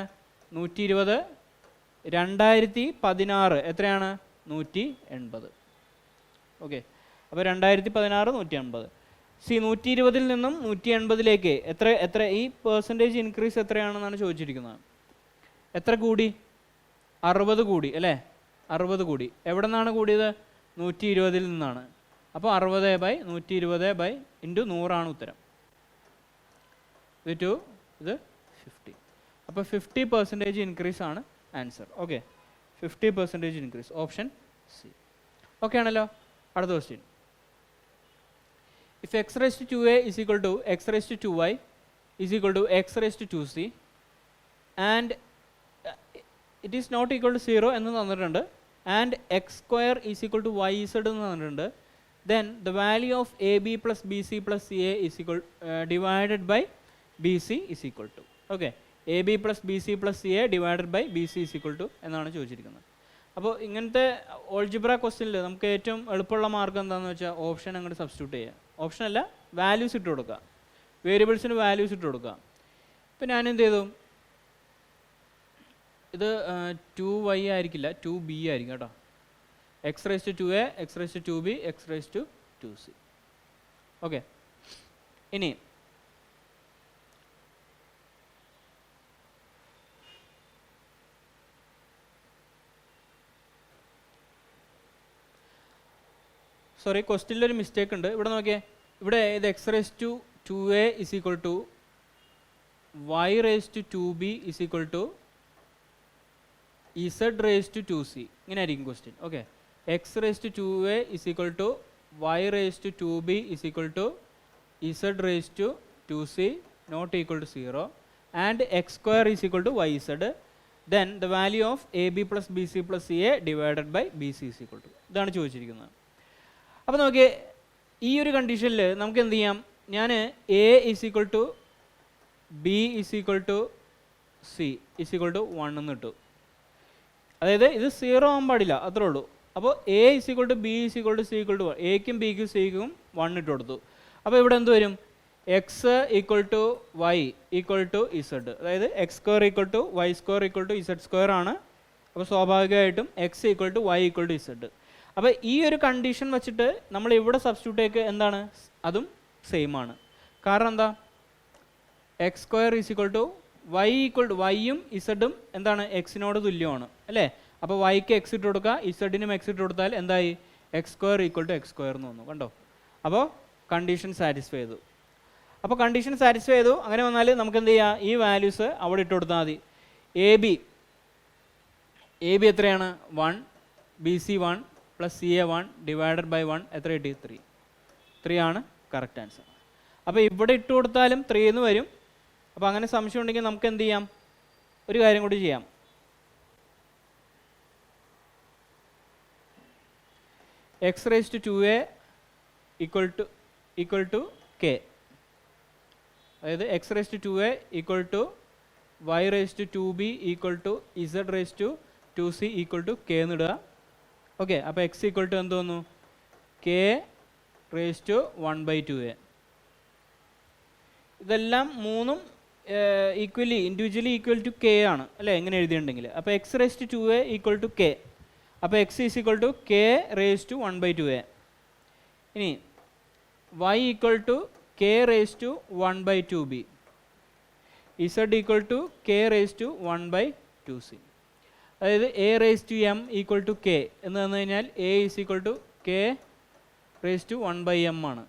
120. 2016 എത്രയാണ്, 180. ഓക്കെ, അപ്പോൾ 2016 180. 120 നിന്നും 180 എത്ര ഈ പെർസെൻറ്റേജ് ഇൻക്രീസ് എത്രയാണെന്നാണ് ചോദിച്ചിരിക്കുന്നത്. എത്ര കൂടി, 60 കൂടി അല്ലേ, 60 കൂടി. എവിടെ നിന്നാണ് കൂടിയത്, 120 നിന്നാണ്. അപ്പോൾ 60/120 ഇൻറ്റു 100 ഉത്തരം. ഇത് 2, ഇത് 50. അപ്പോൾ 50% ഇൻക്രീസ് ആണ് answer. Okay, 50% increase, option C. Okay ആണല്ലോ. അടുത്ത question. If x raised to 2a is equal to x raised to 2y is equal to x raised to 2c and it is not equal to 0 എന്ന് തന്നിട്ടുണ്ട്, and x square is equal to yz എന്ന് തന്നിട്ടുണ്ട്, then the value of ab plus bc plus ca is equal divided by bc is equal to. Okay, ab plus bc plus ca divided by bc is equal to എന്നാണ് ചോദിച്ചിരിക്കുന്നത്. അപ്പോൾ ഇങ്ങനത്തെ algebra ക്വസ്റ്റ്യനിൽ നമുക്ക് ഏറ്റവും എളുപ്പമുള്ള മാർഗ്ഗം എന്താണെന്ന് വെച്ചാൽ ഓപ്ഷൻ അങ്ങോട്ട് സബ്സ്റ്റിറ്റ്യൂട്ട് ചെയ്യുക. ഓപ്ഷൻ അല്ല, വാല്യൂസ് ഇട്ട് കൊടുക്കുക, വേരിയബിൾസിന് വാല്യൂസ് ഇട്ട് കൊടുക്കുക. ഇപ്പം ഞാൻ എന്ത് ചെയ്തു, ഇത് 2y ആയിരിക്കില്ല, 2b ആയിരിക്കും കേട്ടോ. X raise to 2a, x raise to 2b, x raise to 2c. Okay, ഇനി സോറി, ക്വസ്റ്റ്യനിലൊരു മിസ്റ്റേക്ക് ഉണ്ട്. ഇവിടെ നോക്കിയേ, ഇവിടെ ഇത് x raise to 2a is equal to y raise to 2b is equal to z raise to 2c. ഇങ്ങനെ ആയിരിക്കും question. Okay, x raise to 2a is equal to y raise to 2b is equal to z raise to 2c not equal to 0 and x square is equal to yz, then the value of ab plus bc plus ca divided by bc is equal to. ഇതാണ് ചോദിച്ചിരിക്കുന്നത്. അപ്പോൾ നോക്കിയേ, ഈ ഒരു കണ്ടീഷനിൽ നമുക്ക് എന്ത് ചെയ്യാം, ഞാൻ a is equal to b is equal to c is equal to 1 എന്ന് ഇട്ടു. അതായത് ഇത് 0 ആകാൻ പാടില്ല, അത്രേ ഉള്ളൂ. അപ്പോൾ a is equal to b is equal to c equal to 1, എക്കും ബിക്കും സിക്കും 1 ഇട്ട് കൊടുത്തു. അപ്പോൾ ഇവിടെ എന്ത് വരും, x equal to y equal to z, അതായത് x square equal to y square equal to z square ആണ്. അപ്പോൾ സ്വാഭാവികമായിട്ടും x equal to y equal to z. അപ്പോൾ ഈ ഒരു കണ്ടീഷൻ വെച്ചിട്ട് നമ്മൾ ഇവിടെ സബ്സ്റ്റിറ്റ്യൂട്ടേക്ക് എന്താണ്, അതും സെയിം ആണ്. കാരണം എന്താ, x square is equal to y equal to വൈയും ഇസഡും എന്താണ്, എക്സിനോട് തുല്യമാണ് അല്ലേ. അപ്പോൾ വൈക്ക് എക്സ് ഇട്ട് കൊടുക്കുക, ഇസഡിനും എക്സ് ഇട്ട് കൊടുത്താൽ എന്തായി, x square equal to x square എന്ന് വന്നു. കണ്ടോ, അപ്പോൾ കണ്ടീഷൻ സാറ്റിസ്ഫൈ ചെയ്തു. അപ്പോൾ കണ്ടീഷൻ സാറ്റിസ്ഫൈ ചെയ്തു. അങ്ങനെ വന്നാൽ നമുക്ക് എന്ത് ചെയ്യാം, ഈ വാല്യൂസ് അവിടെ ഇട്ട് കൊടുത്താൽ മതി. എ ബി എ ബി എത്രയാണ് 1, b c 1 plus c a 1 divided by 1 എത്ര കിട്ടി 3 ആണ് കറക്റ്റ് ആൻസർ. അപ്പോൾ ഇവിടെ ഇട്ട് കൊടുത്താലും 3 എന്ന് വരും. അപ്പോൾ അങ്ങനെ സംശയം ഉണ്ടെങ്കിൽ നമുക്ക് എന്ത് ചെയ്യാം, ഒരു കാര്യം കൂടി ചെയ്യാം. X raise to 2a equal to k, അതായത് x raise to 2a equal to y raise to 2b equal to z raise to 2c equal to k എന്നിടുക. ഓക്കെ, അപ്പോൾ എക്സ് ഈക്വൽ ടു എന്ത് വന്നു, കെ റേസ് ടു 1/2a. ഇതെല്ലാം മൂന്നും individually equal to K ആണ് അല്ലേ, എങ്ങനെ എഴുതിയിട്ടുണ്ടെങ്കിൽ. അപ്പോൾ x raise to 2a equal to k, അപ്പോൾ x is equal to k raise to 1/2a. ഇനി y equal to k raise to 1/2b, z equal to k raise to 1/2c. അതായത് a raise to m equal to k എന്ന് പറഞ്ഞു കഴിഞ്ഞാൽ a is equal to k raise to 1/m ആണ്.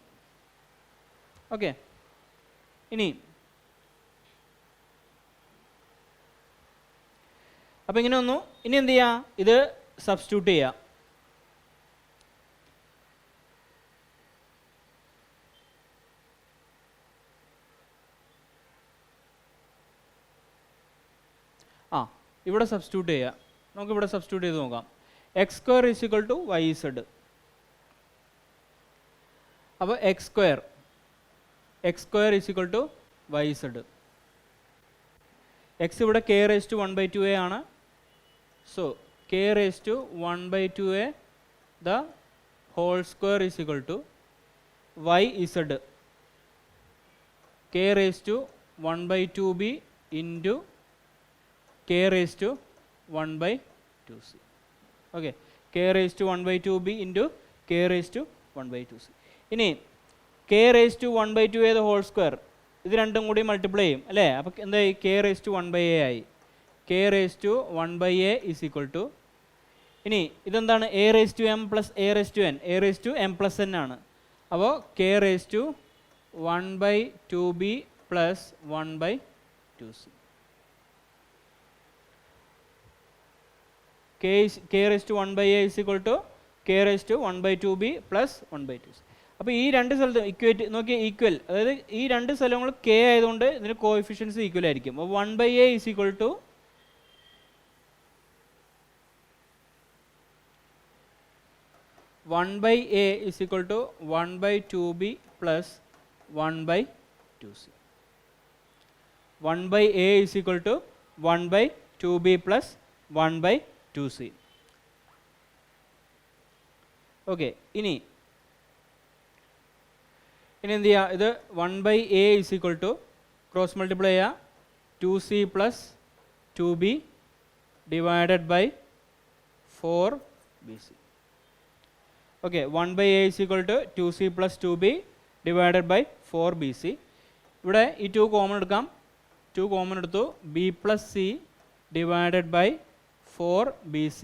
Okay, ഇനി അപ്പോൾ ഇങ്ങനെ വന്നു. ഇനി എന്ത് ചെയ്യുക, ഇത് സബ്സ്റ്റിറ്റ്യൂട്ട് ചെയ്യുക. ഇവിടെ സബ്സ്റ്റിറ്റ്യൂട്ട് ചെയ്യുക. നമുക്കിവിടെ സബ്സ്റ്റിറ്റ്യൂട്ട് ചെയ്ത് നോക്കാം. X square is equal to y z. അപ്പോൾ x square is equal to y z. X ഇവിടെ കെ റേസ് ടു 1/2a ആണ്. So k raise to 1/2a the whole square is equal to y z k raise to 1/2b into k raised to 1/2c. Okay, k raised to 1/2b into k raised to 1/2c. ഇനി k raised to 1/2a the whole square, ഇത് രണ്ടും കൂടി multiply ചെയ്യും അല്ലേ. അപ്പോൾ എന്തായി, k raised to 1/a ആയി. k raised to 1/a is equal to, ഇനി ഇതെന്താണ്, a raised to m plus a raised to n, a raised to m plus n ആണ്. അപ്പോൾ k raised to 1/2b plus 1/2c. k raised to 1/a is equal to k raised to 1/2b plus 1/2c. അപ്പോൾ ഈ രണ്ട് സ്ഥലത്തും equate നോക്കിയാൽ equal, അതായത് ഈ രണ്ട് സ്ഥലങ്ങൾ k ആയതുകൊണ്ട് ഇതിന് കോഎഫിഷ്യൻസ് ഈക്വൽ ആയിരിക്കും. അപ്പോൾ 1/a is equal to 1/a is equal to 1/2b plus 1/2c. 1/a is equal to 1/2b plus 1/2c. Okay, ഇനി എന്ത് ചെയ്യുക, ഇത് 1/a is equal to cross multiply ചെയ്യുക 2c plus 2b divided by 4bc. Okay, 1/a is equal to 2c plus 2b divided by 4bc. ഇവിടെ ഈ 2 common എടുക്കാം, 2 common എടുത്തു, b plus c divided by 4bc.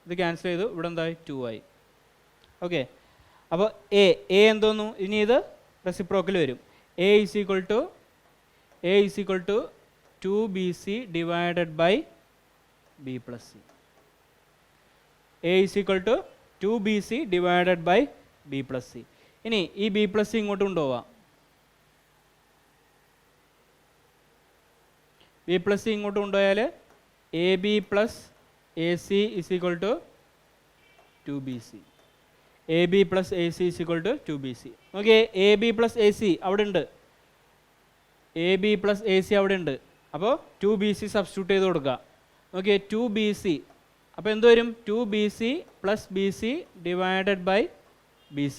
ഇത് cancel ചെയ്തു, ഇവിടെ എന്തായി 2 ആയി. ഓക്കെ, അപ്പോൾ എ എന്തോന്നു, ഇനി ഇത് റെസിപ്രോക്കൽ വരും. a is equal to 2bc divided by b plus c. a is equal to 2bc divided by b plus c. ഇനി ഈ b plus c ഇങ്ങോട്ട് കൊണ്ടുപോവാം. b plus c ഇങ്ങോട്ട് കൊണ്ടുപോയാൽ ab plus ac is equal to 2bc. ab plus ac is equal to 2bc. Okay, ab plus ac അവിടെ ഉണ്ട്, ab plus ac അവിടെ ഉണ്ട്. അപ്പോൾ 2bc സബ്സ്റ്റിറ്റ്യൂട്ട് ചെയ്ത് കൊടുക്കുക. ഓക്കെ, 2bc, അപ്പോൾ എന്ത് വരും, 2bc plus bc divided by bc.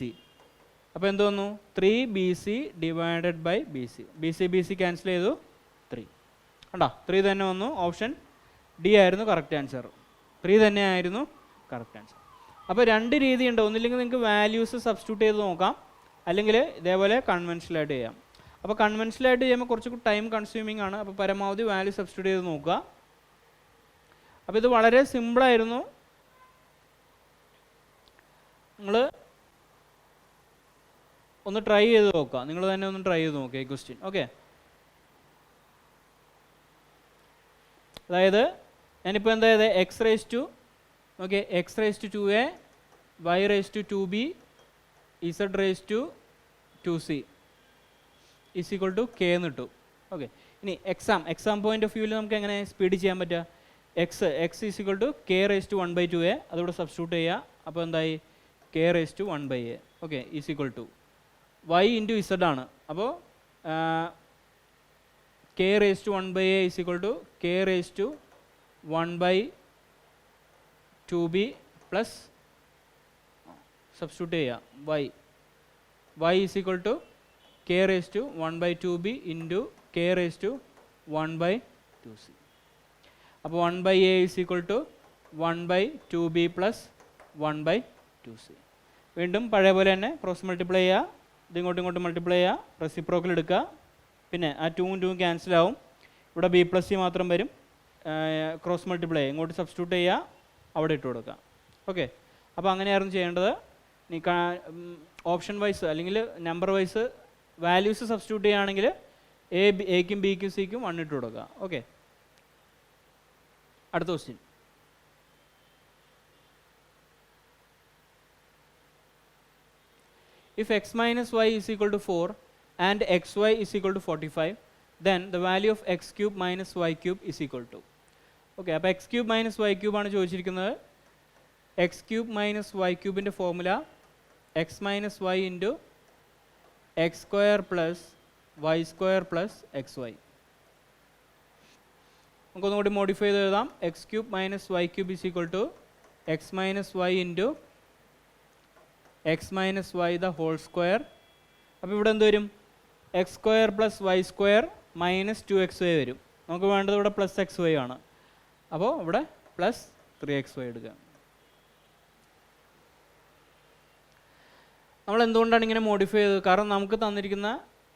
അപ്പോൾ എന്ത് വന്നു, 3bc divided by bc. bc cancel ചെയ്തു, 3 കണ്ടോ, 3 തന്നെ വന്നു. ഓപ്ഷൻ ഡി ആയിരുന്നു കറക്റ്റ് ആൻസർ. 3 തന്നെ ആയിരുന്നു കറക്റ്റ് ആൻസർ. അപ്പോൾ രണ്ട് രീതിയുണ്ട്, ഒന്നില്ലെങ്കിൽ നിങ്ങൾക്ക് വാല്യൂസ് സബ്സ്റ്റിറ്റ്യൂട്ട് ചെയ്ത് നോക്കാം, അല്ലെങ്കിൽ ഇതേപോലെ കൺവെൻഷനലായിട്ട് ചെയ്യാം. അപ്പോൾ കൺവെൻഷനലായിട്ട് ചെയ്യുമ്പോൾ കുറച്ച് ടൈം കൺസ്യൂമിംഗ് ആണ്. അപ്പോൾ പരമാവധി വാല്യൂ സബ്സ്റ്റിറ്റ്യൂട്ട് ചെയ്ത് നോക്കുക. അപ്പോൾ ഇത് വളരെ സിമ്പിളായിരുന്നു. നിങ്ങൾ ഒന്ന് ട്രൈ ചെയ്ത് നോക്കുക, നിങ്ങൾ തന്നെ ഒന്ന് ട്രൈ ചെയ്ത് നോക്കുക ഈ ക്വസ്റ്റ്യൻ. ഓക്കെ, അതായത് ഞാനിപ്പോൾ എന്താ ചെയ്തത് x raise to okay x raise to 2a y raise to 2b z raise to 2c is equal to k എന്ന് ഇട്ടു. ഓക്കെ, ഇനി എക്സാം പോയിന്റ് ഓഫ് വ്യൂവിൽ നമുക്ക് എങ്ങനെ സ്പീഡ് ചെയ്യാൻ പറ്റുക? X is equal to k raise to 1/2a അതോടെ substitute ചെയ്യുക. അപ്പോൾ എന്തായി k raise to 1/a okay is equal to y into z ആണ്. അപ്പോൾ k raise to 1/a is equal to k raise to 1/2b plus substitute ചെയ്യുക y is equal to k raise to 1/2b into k raise to 1/2c. അപ്പോൾ 1/a is equal to 1/2b plus 1/2c. വീണ്ടും പഴയ പോലെ തന്നെ cross multiply ചെയ്യുക, ഇതിങ്ങോട്ടും multiply ചെയ്യുക, reciprocal എടുക്കുക, പിന്നെ ആ 2 ക്യാൻസൽ ആവും, ഇവിടെ b പ്ലസ് c മാത്രം വരും, ക്രോസ് മൾട്ടിപ്ലൈ ചെയ്യുക, ഇങ്ങോട്ട് സബ്സ്റ്റിറ്റ്യൂട്ട് ചെയ്യുക, അവിടെ ഇട്ട് കൊടുക്കുക. ഓക്കെ, അപ്പോൾ അങ്ങനെയായിരുന്നു ചെയ്യേണ്ടത്. നീ ഓപ്ഷൻ വൈസ് അല്ലെങ്കിൽ നമ്പർ വൈസ് വാല്യൂസ് സബ്സ്റ്റിറ്റ്യൂട്ട് ചെയ്യുകയാണെങ്കിൽ എക്കും ബിക്കും സിക്കും 1 ഇട്ട് കൊടുക്കുക. ഓക്കെ, അടുത്ത question. If x minus y is equal to 4 and xy is equal to 45, then the value of x cube minus y cube is equal to. Okay, അപ്പോൾ x cube minus y cube ആണ് ചോദിച്ചിരിക്കുന്നത്. x cube minus y cube ൻ്റെ formula x minus y into x square plus y square plus xy. നമുക്കൊന്നുകൂടി modify ചെയ്ത് എഴുതാം. x cube minus y cube is equal to x minus y into x minus y the whole square. അപ്പോൾ ഇവിടെ എന്ത് വരും? x square plus y square minus 2xy വരും. നമുക്ക് വേണ്ടത് ഇവിടെ പ്ലസ് xy ആണ്. അപ്പോൾ ഇവിടെ പ്ലസ് 3xy എടുക്കുക. നമ്മൾ എന്തുകൊണ്ടാണ് ഇങ്ങനെ മോഡിഫൈ ചെയ്തത്? കാരണം നമുക്ക് തന്നിരിക്കുന്ന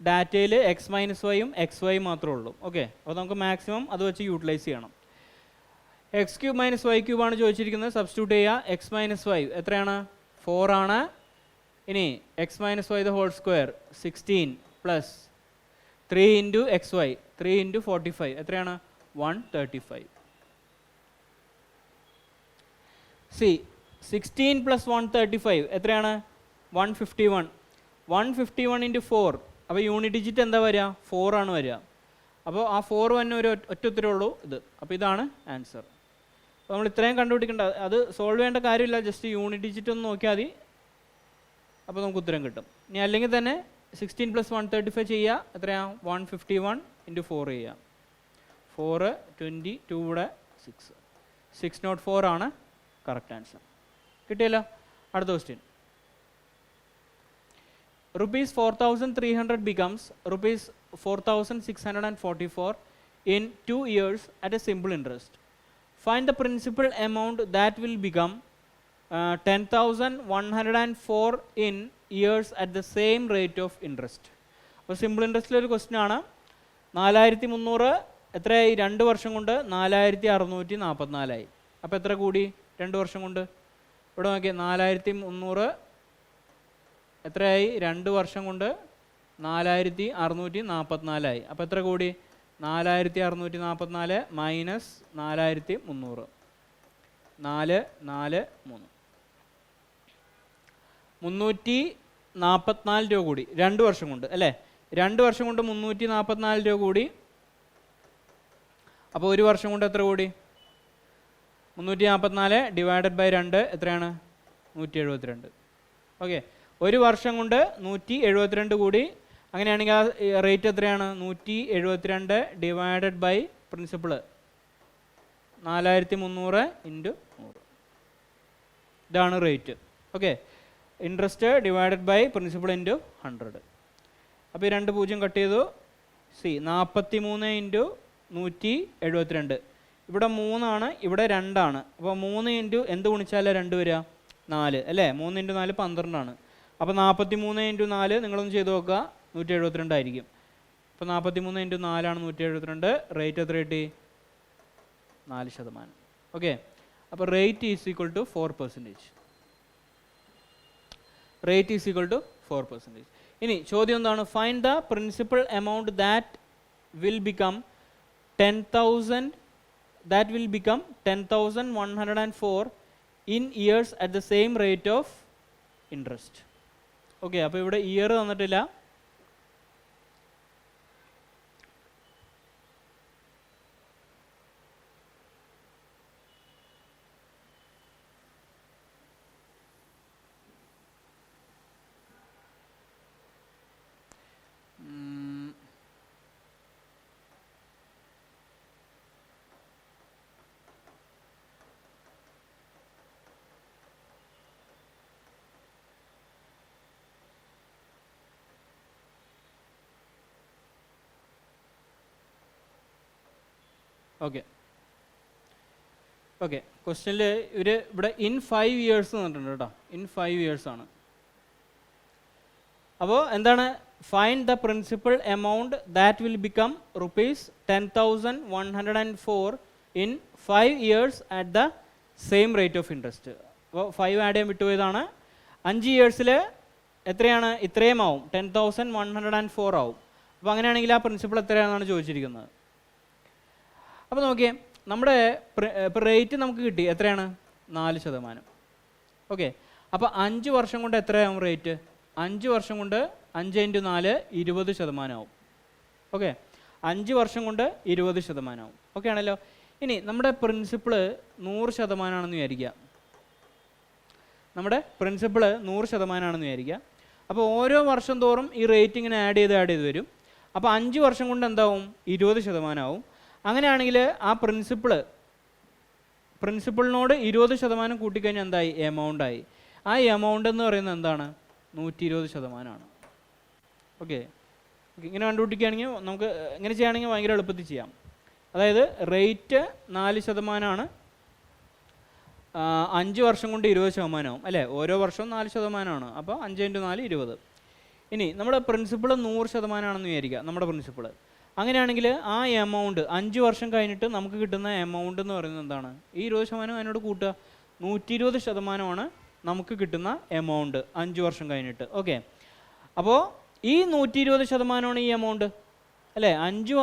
ഡാറ്റയിൽ എക്സ് മൈനസ് വൈയും എക്സ് വൈ മാത്രമേ ഉള്ളൂ. ഓക്കെ, അപ്പോൾ നമുക്ക് മാക്സിമം അത് വെച്ച് യൂട്ടിലൈസ് ചെയ്യണം. X cube minus y cube ആണ് ചോദിച്ചിരിക്കുന്നത്. സബ്സ്റ്റിറ്റ്യൂട്ട് ചെയ്യുക. എക്സ് മൈനസ് വൈ എത്രയാണ്? 4 ആണ്. ഇനി x minus y the whole square 16 plus 3 into x y 3 into 45 എത്രയാണ്? 135. സി 16 പ്ലസ് 135 എത്രയാണ്? 151. 151 ഇൻറ്റു 4 അപ്പോൾ യൂണിറ്റ് ഡിജിറ്റ് എന്താ വരിക? 4 ആണ് വരിക. അപ്പോൾ ആ 4 തന്നെ ഒരു ഒറ്റ ഉത്തരവേ ഉള്ളൂ ഇത്. അപ്പോൾ ഇതാണ് ആൻസർ. അപ്പോൾ നമ്മൾ ഇത്രയും കണ്ടുപിടിക്കേണ്ട, അത് സോൾവ് ചെയ്യേണ്ട കാര്യമില്ല, ജസ്റ്റ് യൂണിറ്റ് ഡിജിറ്റ് ഒന്ന് നോക്കിയാൽ മതി, അപ്പോൾ നമുക്ക് ഉത്തരം കിട്ടും. ഇനി അല്ലെങ്കിൽ തന്നെ 16 പ്ലസ് 135 ചെയ്യുക, എത്രയാണ്? 151 ഇൻറ്റു 4 ചെയ്യുക. 4 20 2 കൂടെ 604 ആണ് കറക്റ്റ് ആൻസർ. കിട്ടിയല്ലോ. അടുത്ത question. Rupees 4,300 becomes rupees 4,644 in 2 years at a simple interest. Find the principal amount that will become 10,104 in years at the same rate of interest. അപ്പോൾ സിമ്പിൾ ഇൻട്രസ്റ്റിലൊരു ക്വസ്റ്റ്യൻ ആണ്. 4,300 എത്രയായി? 2 വർഷം കൊണ്ട് 4,644 അപ്പോൾ എത്ര കൂടി 2 വർഷം കൊണ്ട്? ഇവിടെ നോക്കിയാൽ 4,300 എത്രയായി? 2 വർഷം കൊണ്ട് 4,644 അപ്പോൾ എത്ര കൂടി? 4,644 മൈനസ് 4,300 443 344 രൂപ കൂടി 2 വർഷം കൊണ്ട് അല്ലേ? 2 വർഷം കൊണ്ട് 344 രൂപ കൂടി. അപ്പോൾ 1 വർഷം കൊണ്ട് എത്ര കൂടി? 344 ഡിവൈഡഡ് ബൈ 2 എത്രയാണ്? 172. ഓക്കെ, 1 വർഷം കൊണ്ട് 172 കൂടി. അങ്ങനെയാണെങ്കിൽ ആ റേറ്റ് എത്രയാണ്? 172 ഡിവൈഡഡ് ബൈ പ്രിൻസിപ്പിൾ 4,300 ഇൻറ്റു 100. ഇതാണ് rate. Okay, interest divided by principal into 100. അപ്പോൾ ഈ 2 0 കട്ട് ചെയ്തു. C 43 into 172. ഇവിടെ 3 ആണ്, ഇവിടെ 2 ആണ്. അപ്പോൾ 3 ഇൻറ്റു എന്ത് ഗുണിച്ചാലേ 2 വരിക? 4 അല്ലേ? 3 ഇൻറ്റു 4 12 ആണ്. അപ്പോൾ 43 ഇൻറ്റു 4 നിങ്ങളൊന്ന് ചെയ്ത് നോക്കുക, 172 ആയിരിക്കും. അപ്പോൾ 43 ഇൻറ്റു 4 ആണ് 172. റേറ്റ് എത്ര കിട്ടി? 4%. ഓക്കെ, അപ്പോൾ rate is equal to 4%. Rate is equal to 4%. ഇനി ചോദ്യം എന്താണ്? Find the principal amount that will become 10,000 that will become 10,104 in years at the same rate of interest. Okay, അപ്പോൾ ഇവിടെ ഇയർ തന്നിട്ടില്ല. ഓക്കെ ഓക്കെ, ക്വസ്റ്റ്യനിൽ ഇവർ ഇവിടെ ഇൻ 5 years തന്നിട്ടുണ്ട് കേട്ടോ. ഇൻ 5 years ആണ്. അപ്പോൾ എന്താണ്? Find the principal amount that will become ₹10,104 in 5 years at the same rate of interest. അപ്പോൾ 5 ആഡ് ചെയ്യാൻ വിട്ടുപോയതാണ്. 5 years എത്രയാണ്? ഇത്രയും ആവും, 10,104 ആവും. അപ്പോൾ അങ്ങനെയാണെങ്കിൽ ആ പ്രിൻസിപ്പൾ എത്രയാണെന്നാണ് ചോദിച്ചിരിക്കുന്നത്. അപ്പോൾ നോക്കിയേ, നമ്മുടെ ഇപ്പോൾ റേറ്റ് നമുക്ക് കിട്ടി എത്രയാണ്? 4%. ഓക്കെ, അപ്പോൾ 5 വർഷം കൊണ്ട് എത്രയാവും റേറ്റ്? 5 വർഷം കൊണ്ട് 5 × 4 20% ആവും. ഓക്കെ, 5 വർഷം കൊണ്ട് 20% ആവും. ഓക്കെ ആണല്ലോ. ഇനി നമ്മുടെ പ്രിൻസിപ്പിൾ 100% ആണെന്ന് വിചാരിക്കുക. നമ്മുടെ പ്രിൻസിപ്പിൾ 100% വിചാരിക്കുക. അപ്പോൾ ഓരോ വർഷം തോറും ഈ റേറ്റ് ഇങ്ങനെ ആഡ് ചെയ്ത് വരും. അപ്പോൾ 5 വർഷം കൊണ്ട് എന്താവും? 20% ആവും. അങ്ങനെയാണെങ്കിൽ ആ പ്രിൻസിപ്പിളിനോട് 20% കൂട്ടിക്കഴിഞ്ഞാൽ എന്തായി? എമൗണ്ടായി. ആ എമൗണ്ട് എന്ന് പറയുന്നത് എന്താണ്? 120%. ഓക്കെ, ഇങ്ങനെ കണ്ടുപിടിക്കുകയാണെങ്കിൽ നമുക്ക് ഇങ്ങനെ ചെയ്യുകയാണെങ്കിൽ ഭയങ്കര എളുപ്പത്തിൽ ചെയ്യാം. അതായത് റേറ്റ് 4% 5 വർഷം കൊണ്ട് 20% ആവും അല്ലേ? ഓരോ വർഷവും 4% അപ്പോൾ 5 × 4 20. ഇനി നമ്മുടെ പ്രിൻസിപ്പിൾ 100% ആണെന്ന് വിചാരിക്കുക. നമ്മുടെ പ്രിൻസിപ്പിൾ അങ്ങനെയാണെങ്കിൽ ആ എമൗണ്ട് 5 വർഷം കഴിഞ്ഞിട്ട് നമുക്ക് കിട്ടുന്ന എമൗണ്ട് എന്ന് പറയുന്നത് എന്താണ്? ഈ 20% അതിനോട് കൂട്ടുക, 120% നമുക്ക് കിട്ടുന്ന എമൗണ്ട് 5 വർഷം കഴിഞ്ഞിട്ട്. ഓക്കെ, അപ്പോൾ ഈ 120% ഈ എമൗണ്ട് അല്ലേ? 5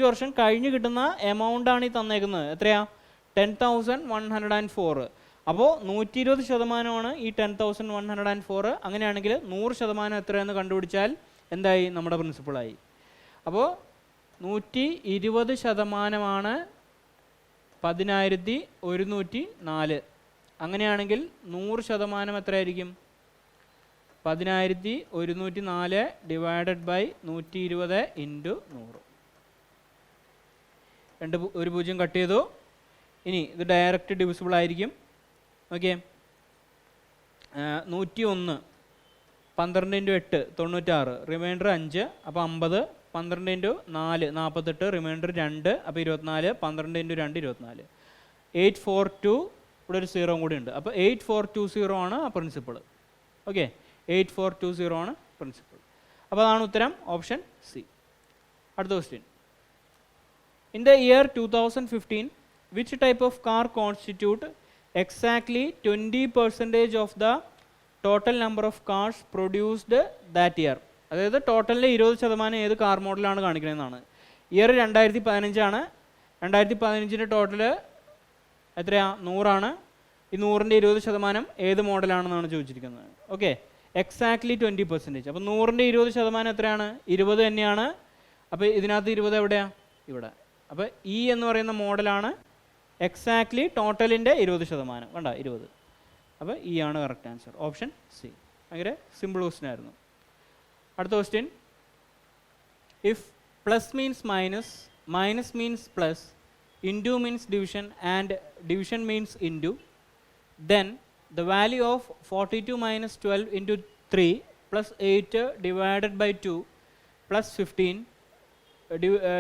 വർഷം കഴിഞ്ഞ് കിട്ടുന്ന എമൗണ്ടാണ് ഈ തന്നേക്കുന്നത്. എത്രയാ? 10,104. അപ്പോൾ 120% ഈ 10,104. അങ്ങനെയാണെങ്കിൽ 100% എത്രയെന്ന് കണ്ടുപിടിച്ചാൽ എന്തായി? നമ്മുടെ പ്രിൻസിപ്പിളായി. അപ്പോൾ 120% 10,104. അങ്ങനെയാണെങ്കിൽ 100% എത്രയായിരിക്കും? 10,104 ഡിവൈഡഡ് ബൈ 120 × 100. ഒരു 0 കട്ട് ചെയ്തു. ഇനി ഇത് ഡയറക്റ്റ് ഡിവിസിബിൾ ആയിരിക്കും. ഓക്കെ, 101 12 × 8 96, റിമൈൻഡർ 5, അപ്പോൾ 50. 12 × 4 48, റിമൈൻഡർ 2, അപ്പോൾ 24. 12 × 2 24. 842, ഇവിടെ ഒരു 0 കൂടി ഉണ്ട്. അപ്പോൾ 8420 ആണ് ആ പ്രിൻസിപ്പിൾ. ഓക്കെ, 8420 ആണ് പ്രിൻസിപ്പിൾ. അപ്പോൾ അതാണ് ഉത്തരം, ഓപ്ഷൻ സി. അടുത്ത question. In the year 2015 which type of car constitute exactly 20% of the total number of cars produced that year? അതായത് ടോട്ടലിൻ്റെ 20% ഏത് കാർ മോഡലാണ് കാണിക്കണമെന്നാണ്. ഇയർ 2015 ആണ്. 2015 ടോട്ടൽ എത്രയാ? 100. ഈ 100ൻ്റെ 20% ഏത് മോഡലാണെന്നാണ് ചോദിച്ചിരിക്കുന്നത്. Okay, exactly 20%. അപ്പോൾ 100ൻ്റെ 20% എത്രയാണ്? 20 തന്നെയാണ്. അപ്പോൾ ഇതിനകത്ത് 20 എവിടെയാണ്? ഇവിടെ. അപ്പോൾ ഇ എന്ന് പറയുന്ന മോഡലാണ് എക്സാക്ട്ലി ടോട്ടലിൻ്റെ 20%. കണ്ട 20. അപ്പോൾ ഇ ആണ് കറക്റ്റ് ആൻസർ, ഓപ്ഷൻ സി. ഭയങ്കര സിമ്പിൾ ക്വസ്റ്റ്യൻ ആയിരുന്നു. അടുത്ത question. If plus means minus, minus means plus, into means division and division means into, then the value of 42 minus 12 into 3 plus 8 divided by 2 plus 15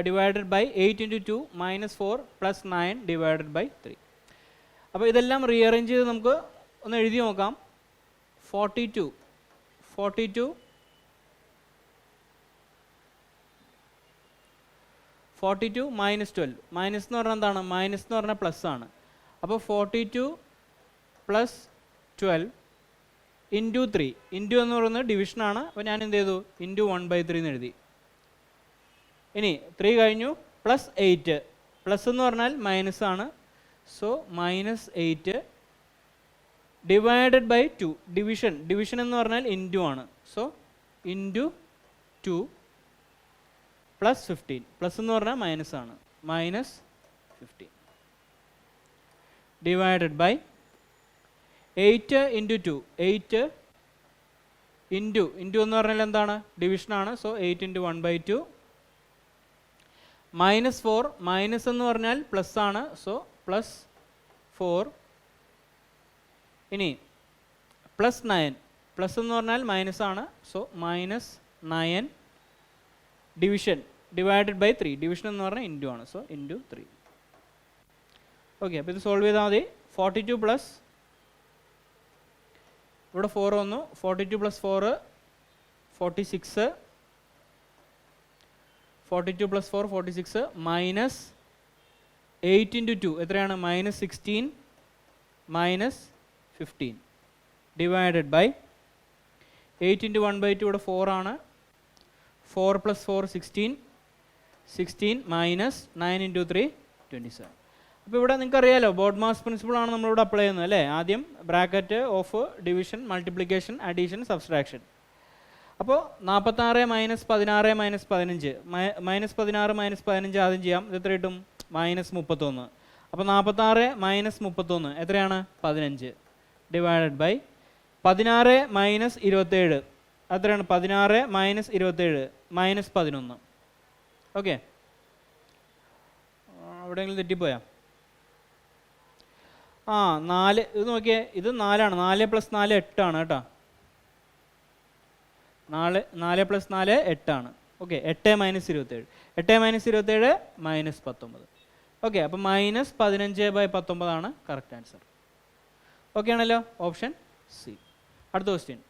divided by 8 into 2 minus 4 plus 9 divided by 3. അപ്പോൾ ഇതെല്ലാം rearrange ചെയ്ത് നമുക്ക് ഒന്ന് എഴുതി നോക്കാം. 42 minus 12. Minus എന്ന് പറഞ്ഞാൽ എന്താണ്? മൈനസ് എന്ന് പറഞ്ഞാൽ പ്ലസ് ആണ്. അപ്പോൾ 42 പ്ലസ് 12 ഇൻറ്റു 3. ഇൻറ്റു എന്ന് പറയുന്നത് ഡിവിഷനാണ്. അപ്പോൾ ഞാൻ എന്ത് ചെയ്തു? ഇൻറ്റു 1/3 എന്ന് എഴുതി. ഇനി 3 കഴിഞ്ഞു, പ്ലസ് 8. പ്ലസ് എന്ന് പറഞ്ഞാൽ മൈനസ് ആണ്. So -8 divided by 2. ഡിവിഷൻ എന്ന് പറഞ്ഞാൽ ഇൻറ്റു ആണ്. So into 2 plus 15. പ്ലസ് എന്ന് പറഞ്ഞാൽ മൈനസ് ആണ്. -15 ഡിവൈഡഡ് ബൈ 8 ഇൻറ്റു 2. 8 ഇൻറ്റു എന്ന് പറഞ്ഞാൽ എന്താണ്? ഡിവിഷനാണ്. So 8 into 1/2 -4. മൈനസ് എന്ന് പറഞ്ഞാൽ പ്ലസ് ആണ്. സോ +4. ഇനി +9. പ്ലസ് എന്ന് പറഞ്ഞാൽ മൈനസ് ആണ്. So -9 division divided by 3. Division എന്ന് പറഞ്ഞാൽ ഇൻറ്റു ആണ്. So into 3. ഓക്കെ, അപ്പോൾ ഇത് സോൾവ് ചെയ്താൽ മതി. 42 പ്ലസ് ഇവിടെ 4 വന്നു. 42 + 4 46. 42 + 4 46 -8 ഇൻറ്റു 2 എത്രയാണ്? -16 -15 ഡിവൈഡഡ് ബൈ 8 ഇൻറ്റു 1/2 ഇവിടെ 4 ആണ്. 4 + 4 16. 16 -9 ഇൻറ്റു 3 27. അപ്പോൾ ഇവിടെ നിങ്ങൾക്ക് അറിയാലോ, ബോർഡ് മാസ് പ്രിൻസിപ്പിൾ ആണ് നമ്മളിവിടെ അപ്ലൈ ചെയ്യുന്നത് അല്ലേ? ആദ്യം bracket of division, multiplication, addition, subtraction. അപ്പോൾ 46 - 16 - 15 -16 - 15 ആദ്യം ചെയ്യാം. ഇത് എത്ര കിട്ടും? -31. അപ്പോൾ 46 - 31 എത്രയാണ്? 15 ഡിവൈഡഡ് ബൈ 16 - 27 എത്രയാണ്? 16 - 27 -11. ഓക്കെ, എവിടെയെങ്കിലും തെറ്റിപ്പോയാ? 4. ഇത് നോക്കിയേ, ഇത് 4 ആണ്. 4 + 4 8 ആണ് കേട്ടോ. 4 + 4 8 ആണ്. ഓക്കെ, 8 - 27. 8 - 27 -19. ഓക്കെ, അപ്പോൾ -15/19 ആണ് കറക്റ്റ് ആൻസർ. ഓക്കെ ആണല്ലോ? Option C. അടുത്ത question.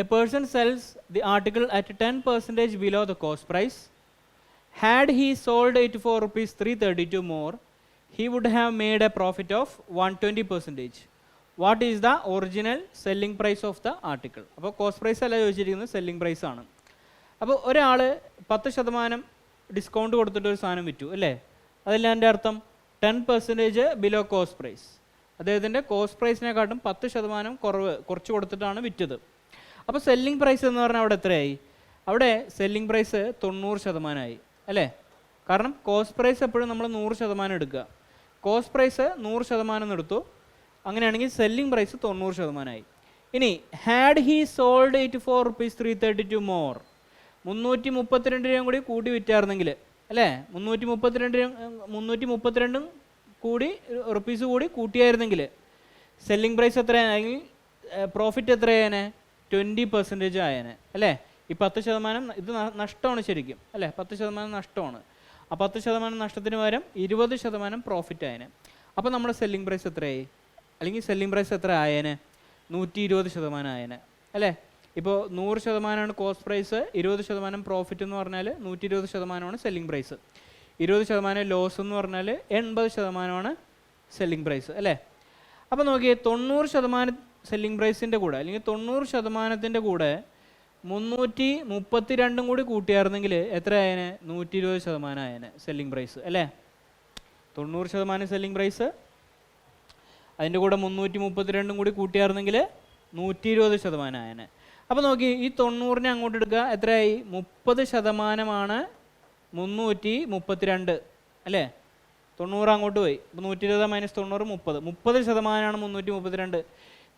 A person sells the article at 10% below the cost price. Had he sold it for ₹332 more, he would have made a profit of 120%. What is the original selling price of the article? അപ്പോൾ cost price അല്ല ചോദിച്ചിരിക്കുന്നത്, selling price ആണ്. അപ്പോൾ ഒരാൾ 10% discount കൊടുത്തിട്ട് ഒരു സാധനം വിറ്റു അല്ലേ? അതല്ല എൻ്റെ അർത്ഥം. 10% ബിലോ കോസ്റ്റ് പ്രൈസ്. അദ്ദേഹത്തിൻ്റെ കോസ്റ്റ് പ്രൈസിനെക്കാട്ടും 10% കുറച്ച് കൊടുത്തിട്ടാണ് വിറ്റത്. അപ്പോൾ സെല്ലിംഗ് പ്രൈസ് എന്ന് പറഞ്ഞാൽ അവിടെ എത്രയായി? അവിടെ സെല്ലിംഗ് പ്രൈസ് 90% അല്ലേ? കാരണം കോസ്റ്റ് പ്രൈസ് എപ്പോഴും നമ്മൾ 100% എടുക്കുക. കോസ്റ്റ് പ്രൈസ് 100% എടുത്തു. അങ്ങനെയാണെങ്കിൽ സെല്ലിംഗ് പ്രൈസ് 90%. ഇനി had he sold it for ₹332 more, 332 രൂപയും കൂടി കൂട്ടി വിറ്റായിരുന്നെങ്കിൽ അല്ലേ? 332 കൂടി റുപ്പീസ് കൂടി കൂട്ടിയായിരുന്നെങ്കിൽ സെല്ലിംഗ് പ്രൈസ് എത്രയാണെങ്കിൽ പ്രോഫിറ്റ് എത്രയായേനെ? 20% ആയേനെ അല്ലേ? ഈ 10% ഇത് നഷ്ടമാണ് ശരിക്കും അല്ലേ? 10% നഷ്ടമാണ്. ആ 10% നഷ്ടത്തിന് പകരം 20% പ്രോഫിറ്റ് ആയേനെ. അപ്പോൾ നമ്മുടെ സെല്ലിംഗ് പ്രൈസ് എത്രയായി? അല്ലെങ്കിൽ സെല്ലിംഗ് പ്രൈസ് എത്ര ആയേനെ? 120% ആയേനെ അല്ലേ? ഇപ്പോൾ 100% കോസ്റ്റ് പ്രൈസ്, 20% പ്രോഫിറ്റ് എന്ന് പറഞ്ഞാൽ 120% സെല്ലിംഗ് പ്രൈസ്. 20% ലോസ് എന്ന് പറഞ്ഞാൽ 80% സെല്ലിംഗ് പ്രൈസ് അല്ലേ? അപ്പോൾ നോക്കിയേ, 90% സെല്ലിംഗ് പ്രൈസിൻ്റെ കൂടെ അല്ലെങ്കിൽ 90% കൂടെ 332 കൂടി കൂട്ടിയായിരുന്നെങ്കിൽ എത്ര ആയേനെ? 120% ആയേനെ സെല്ലിംഗ് പ്രൈസ് അല്ലേ? 90% സെല്ലിംഗ് പ്രൈസ്, അതിൻ്റെ കൂടെ 332 കൂടി കൂട്ടിയായിരുന്നെങ്കിൽ 120% ആയേനെ. അപ്പോൾ നോക്കി, ഈ 90നെ അങ്ങോട്ട് എടുക്കുക, എത്രയായി? 30% 332 അല്ലേ? 90 അങ്ങോട്ട് പോയി. അപ്പോൾ 120 - 90 30. 30% 332.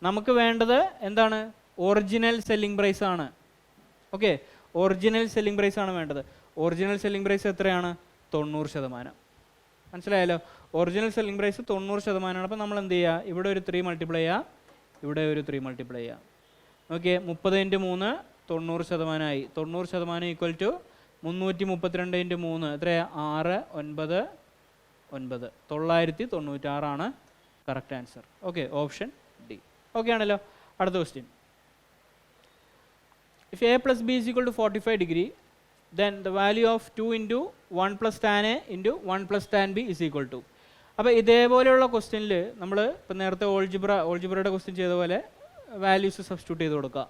നമുക്ക് വേണ്ടത് എന്താണ്? ഒറിജിനൽ സെല്ലിംഗ് പ്രൈസ് ആണ്. ഓക്കെ, ഒറിജിനൽ സെല്ലിംഗ് പ്രൈസ് ആണ് വേണ്ടത്. ഒറിജിനൽ സെല്ലിംഗ് പ്രൈസ് എത്രയാണ്? 90%. മനസ്സിലായല്ലോ? Original selling price 90%. അപ്പോൾ നമ്മൾ എന്ത് ചെയ്യുക? ഇവിടെ ഒരു 3 മൾട്ടിപ്ലൈ ചെയ്യുക, ഇവിടെ ഒരു 3 മൾട്ടിപ്ലൈ ചെയ്യുക. ഓക്കെ, 30 × 3 90% ആയി. 90% ഈക്വൽ ടു 332 × 3 എത്രയാ? 6 9 9 996 ആണ് correct answer. Okay, option D. Okay ആണല്ലോ? അടുത്ത question. If a plus b is equal to 45 degree, then the value of 2 into 1 plus tan a into 1 plus tan b is equal to. അപ്പോൾ ഇതേപോലെയുള്ള ക്വസ്റ്റ്യനിൽ നമ്മൾ ഇപ്പം നേരത്തെ ഓൾജിബ്രയുടെ ക്വസ്റ്റ്യൻ ചെയ്ത പോലെ വാല്യൂസ് സബ്സ്റ്റിറ്റ്യൂട്ട് ചെയ്ത് കൊടുക്കുക.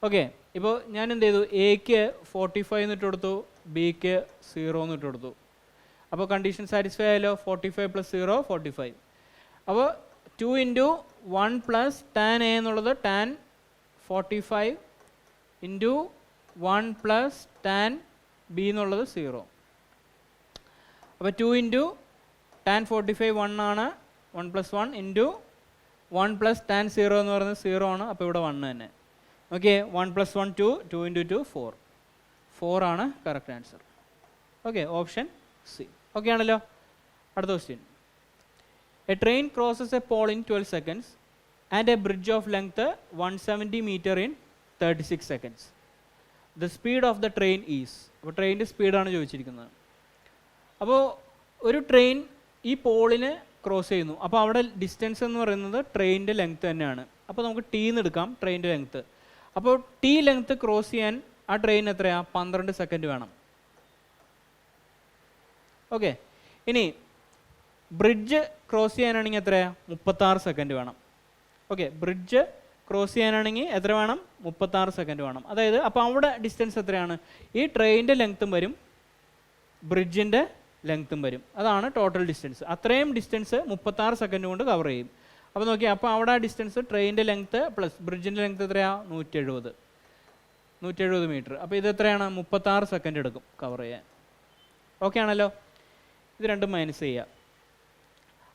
ഓക്കെ, ഇപ്പോൾ ഞാൻ എന്ത് ചെയ്തു? എക്ക് 45 എന്നിട്ട് കൊടുത്തു, ബിക്ക് 0 എന്നിട്ട് കൊടുത്തു. അപ്പോൾ കണ്ടീഷൻ സാറ്റിസ്ഫൈ ആയല്ലോ. 45 + 0 45. അപ്പോൾ 2 × 1 + tan A എന്നുള്ളത് tan 45 × 1 + tan B എന്നുള്ളത് 0. അപ്പോൾ 2 × tan 45 1 ആണ്, 1 + 1 × 1 + tan 0 എന്ന് പറയുന്നത് 0 ആണ്. അപ്പോൾ ഇവിടെ 1 തന്നെ. ഓക്കെ, 1 + 1 2, 2 × 2 4. 4 ആണ് correct answer. Okay, option C. Okay ആണല്ലോ. അടുത്ത question. A train crosses a pole in 12 seconds and a bridge of length 170 meter in 36 seconds. The speed of the train is. അപ്പോൾ ട്രെയിനിൻ്റെ സ്പീഡാണ് ചോദിച്ചിരിക്കുന്നത്. അപ്പോൾ ഒരു ട്രെയിൻ ഈ പോളിനെ ക്രോസ് ചെയ്യുന്നു. അപ്പോൾ അവിടെ ഡിസ്റ്റൻസ് എന്ന് പറയുന്നത് ട്രെയിനിൻ്റെ ലെങ്ത് തന്നെയാണ്. അപ്പോൾ നമുക്ക് ടി എന്ന് എടുക്കാം, ട്രെയിനിൻ്റെ ലെങ്ത്. അപ്പോൾ ടി ലെങ്ത് ക്രോസ് ചെയ്യാൻ ആ ട്രെയിൻ എത്രയാണ്? 12 സെക്കൻഡ് വേണം. ഓക്കെ, ഇനി ബ്രിഡ്ജ് ക്രോസ് ചെയ്യാനാണെങ്കിൽ എത്രയാണ്? 36 സെക്കൻഡ് വേണം. ഓക്കെ, ബ്രിഡ്ജ് ക്രോസ് ചെയ്യാനാണെങ്കിൽ എത്ര വേണം? 36 സെക്കൻഡ് വേണം. അതായത് അപ്പോൾ അവിടെ ഡിസ്റ്റൻസ് എത്രയാണ്? ഈ ട്രെയിനിൻ്റെ ലെങ്ത്തും വരും, ബ്രിഡ്ജിൻ്റെ ലെങ്ത്തും വരും. അതാണ് ടോട്ടൽ ഡിസ്റ്റൻസ്. അത്രയും ഡിസ്റ്റൻസ് 36 സെക്കൻഡ് കൊണ്ട് കവർ ചെയ്യും. അപ്പോൾ നോക്കി, അപ്പോൾ അവിടെ ഡിസ്റ്റൻസ് ട്രെയിനിൻ്റെ ലെങ്ത്ത് പ്ലസ് ബ്രിഡ്ജിൻ്റെ ലെങ്ത്ത് എത്രയാണ്? 170 മീറ്റർ. അപ്പോൾ ഇത് എത്രയാണ്? 36 സെക്കൻഡ് എടുക്കും കവർ ചെയ്യാൻ. ഓക്കെ ആണല്ലോ. ഇത് രണ്ടും മൈനസ് ചെയ്യുക.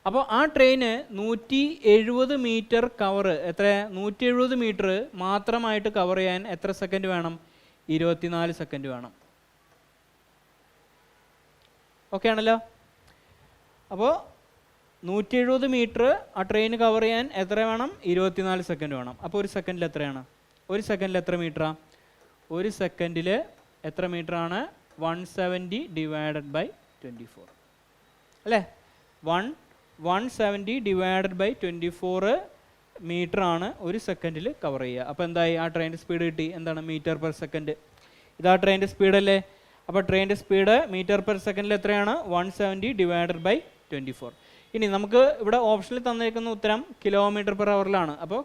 അപ്പോൾ ആ ട്രെയിന് 170 മീറ്റർ കവർ, എത്ര? 170 മീറ്റർ മാത്രമായിട്ട് കവർ ചെയ്യാൻ എത്ര സെക്കൻഡ് വേണം? 24 സെക്കൻഡ് വേണം. ഓക്കെ ആണല്ലോ. അപ്പോൾ 170 മീറ്റർ ആ ട്രെയിൻ കവർ ചെയ്യാൻ എത്ര വേണം? 24 സെക്കൻഡ് വേണം. അപ്പോൾ ഒരു സെക്കൻഡിൽ എത്രയാണ്? ഒരു സെക്കൻഡിൽ എത്ര മീറ്ററാണ്? ഒരു സെക്കൻഡിൽ എത്ര മീറ്ററാണ്? 170 ഡിവൈഡഡ് ബൈ 24 അല്ലേ? 170 ഡിവൈഡഡ് ബൈ 24 മീറ്ററാണ് ഒരു സെക്കൻഡിൽ കവർ ചെയ്യുക. അപ്പോൾ എന്തായി? ആ ട്രെയിനിൻ്റെ സ്പീഡ് കിട്ടി. എന്താണ്? Metre per second. ഇതാ ട്രെയിനിൻ്റെ സ്പീഡല്ലേ? അപ്പോൾ ട്രെയിനിൻ്റെ സ്പീഡ് മീറ്റർ പെർ സെക്കൻഡിൽ എത്രയാണ്? 170 ഡിവൈഡഡ് ബൈ 24. ഇനി നമുക്ക് ഇവിടെ ഓപ്ഷനിൽ തന്നിരിക്കുന്ന ഉത്തരം കിലോമീറ്റർ പെർ ഹവറിലാണ്. അപ്പോൾ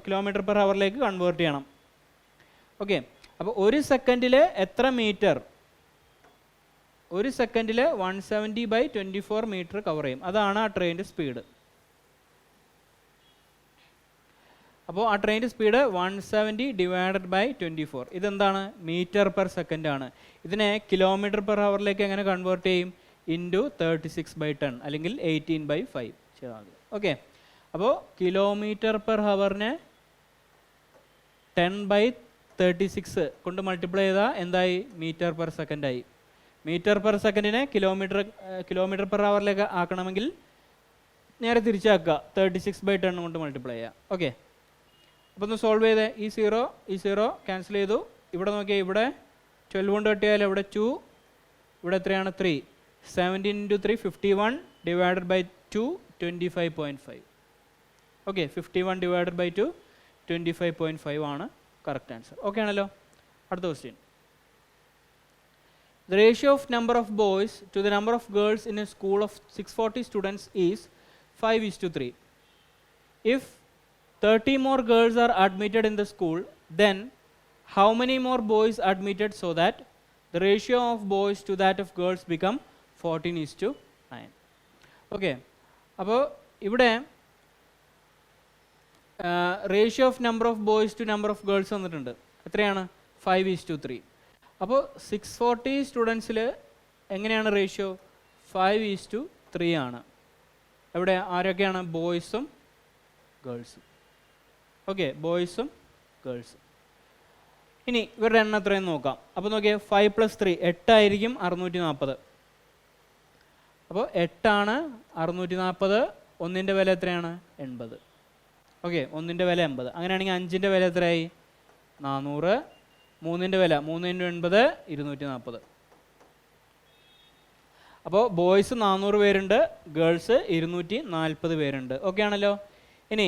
കിലോമീറ്റർ പെർ ഹവറിലേക്ക് കൺവേർട്ട് ചെയ്യണം. ഓക്കെ, അപ്പോൾ ഒരു സെക്കൻഡിൽ എത്ര മീറ്റർ? ഒരു സെക്കൻഡിൽ 170 ബൈ 24 മീറ്റർ കവർ ചെയ്യും. അതാണ് ആ ട്രെയിനിൻ്റെ സ്പീഡ്. അപ്പോൾ ആ ട്രെയിനിൻ്റെ സ്പീഡ് 170 ഡിവൈഡഡ് ബൈ 24. ഇതെന്താണ്? മീറ്റർ പെർ സെക്കൻഡ് ആണ്. ഇതിനെ കിലോമീറ്റർ പെർ ഹവറിലേക്ക് എങ്ങനെ കൺവേർട്ട് ചെയ്യും? ഇൻറ്റു 36/10 അല്ലെങ്കിൽ 18/5 ചെയ്താൽ മതി. ഓക്കെ, അപ്പോൾ കിലോമീറ്റർ പെർ ഹവറിനെ 10/36 കൊണ്ട് മൾട്ടിപ്ലൈ ചെയ്താൽ എന്തായി? മീറ്റർ പെർ സെക്കൻഡായി. മീറ്റർ പെർ സെക്കൻഡിനെ കിലോമീറ്റർ പെർ ഹവറിലേക്ക് ആക്കണമെങ്കിൽ നേരെ തിരിച്ചാക്കുക, 36/10 കൊണ്ട് മൾട്ടിപ്ലൈ ചെയ്യുക. ഓക്കെ, അപ്പോൾ ഒന്ന് സോൾവ് ചെയ്തേ. ഈ 0 ക്യാൻസൽ ചെയ്തു. ഇവിടെ നോക്കിയാൽ ഇവിടെ 12 കൊണ്ട് കട്ടിയാൽ ഇവിടെ 2, ഇവിടെ എത്രയാണ്? 3. 17 × 3 51 divided by 2 25.5. Okay, 51 divided by 2 25.5 ആണ് കറക്റ്റ് ആൻസർ. ഓക്കെ ആണല്ലോ. അടുത്ത question. The ratio of number of boys to the number of girls in a school of 640 students is 5:3. If 30 more girls are admitted in the school, then how many more boys admitted so that the ratio of boys to that of girls become 14:9? Okay, അപ്പോൾ ഇവിടെ ratio of number of boys to number of girls വന്നിട്ടുണ്ട്. എത്രയാണ്? 5:3. അപ്പോൾ 640 സ്റ്റുഡൻസിൽ എങ്ങനെയാണ് ratio? 5:3 ആണ്. എവിടെ ആരൊക്കെയാണ്? ബോയ്സും ഗേൾസും. Okay, ബോയ്സും ഗേൾസും. ഇനി ഇവരുടെ എണ്ണം എത്രയെന്ന് നോക്കാം. അപ്പോൾ നോക്കിയേ, 5 + 3 8 ആയിരിക്കും 640. അപ്പോൾ 8 ആണ് 640. 1ൻ്റെ വില എത്രയാണ്? 80. ഓക്കെ, 1ൻ്റെ വില 80. അങ്ങനെയാണെങ്കിൽ 5ൻ്റെ വില എത്രയായി? 400. 3ൻ്റെ വില 3 × 80 240. അപ്പോൾ ബോയ്സ് 400 പേരുണ്ട്, ഗേൾസ് 240 പേരുണ്ട്. ഓക്കെ ആണല്ലോ. ഇനി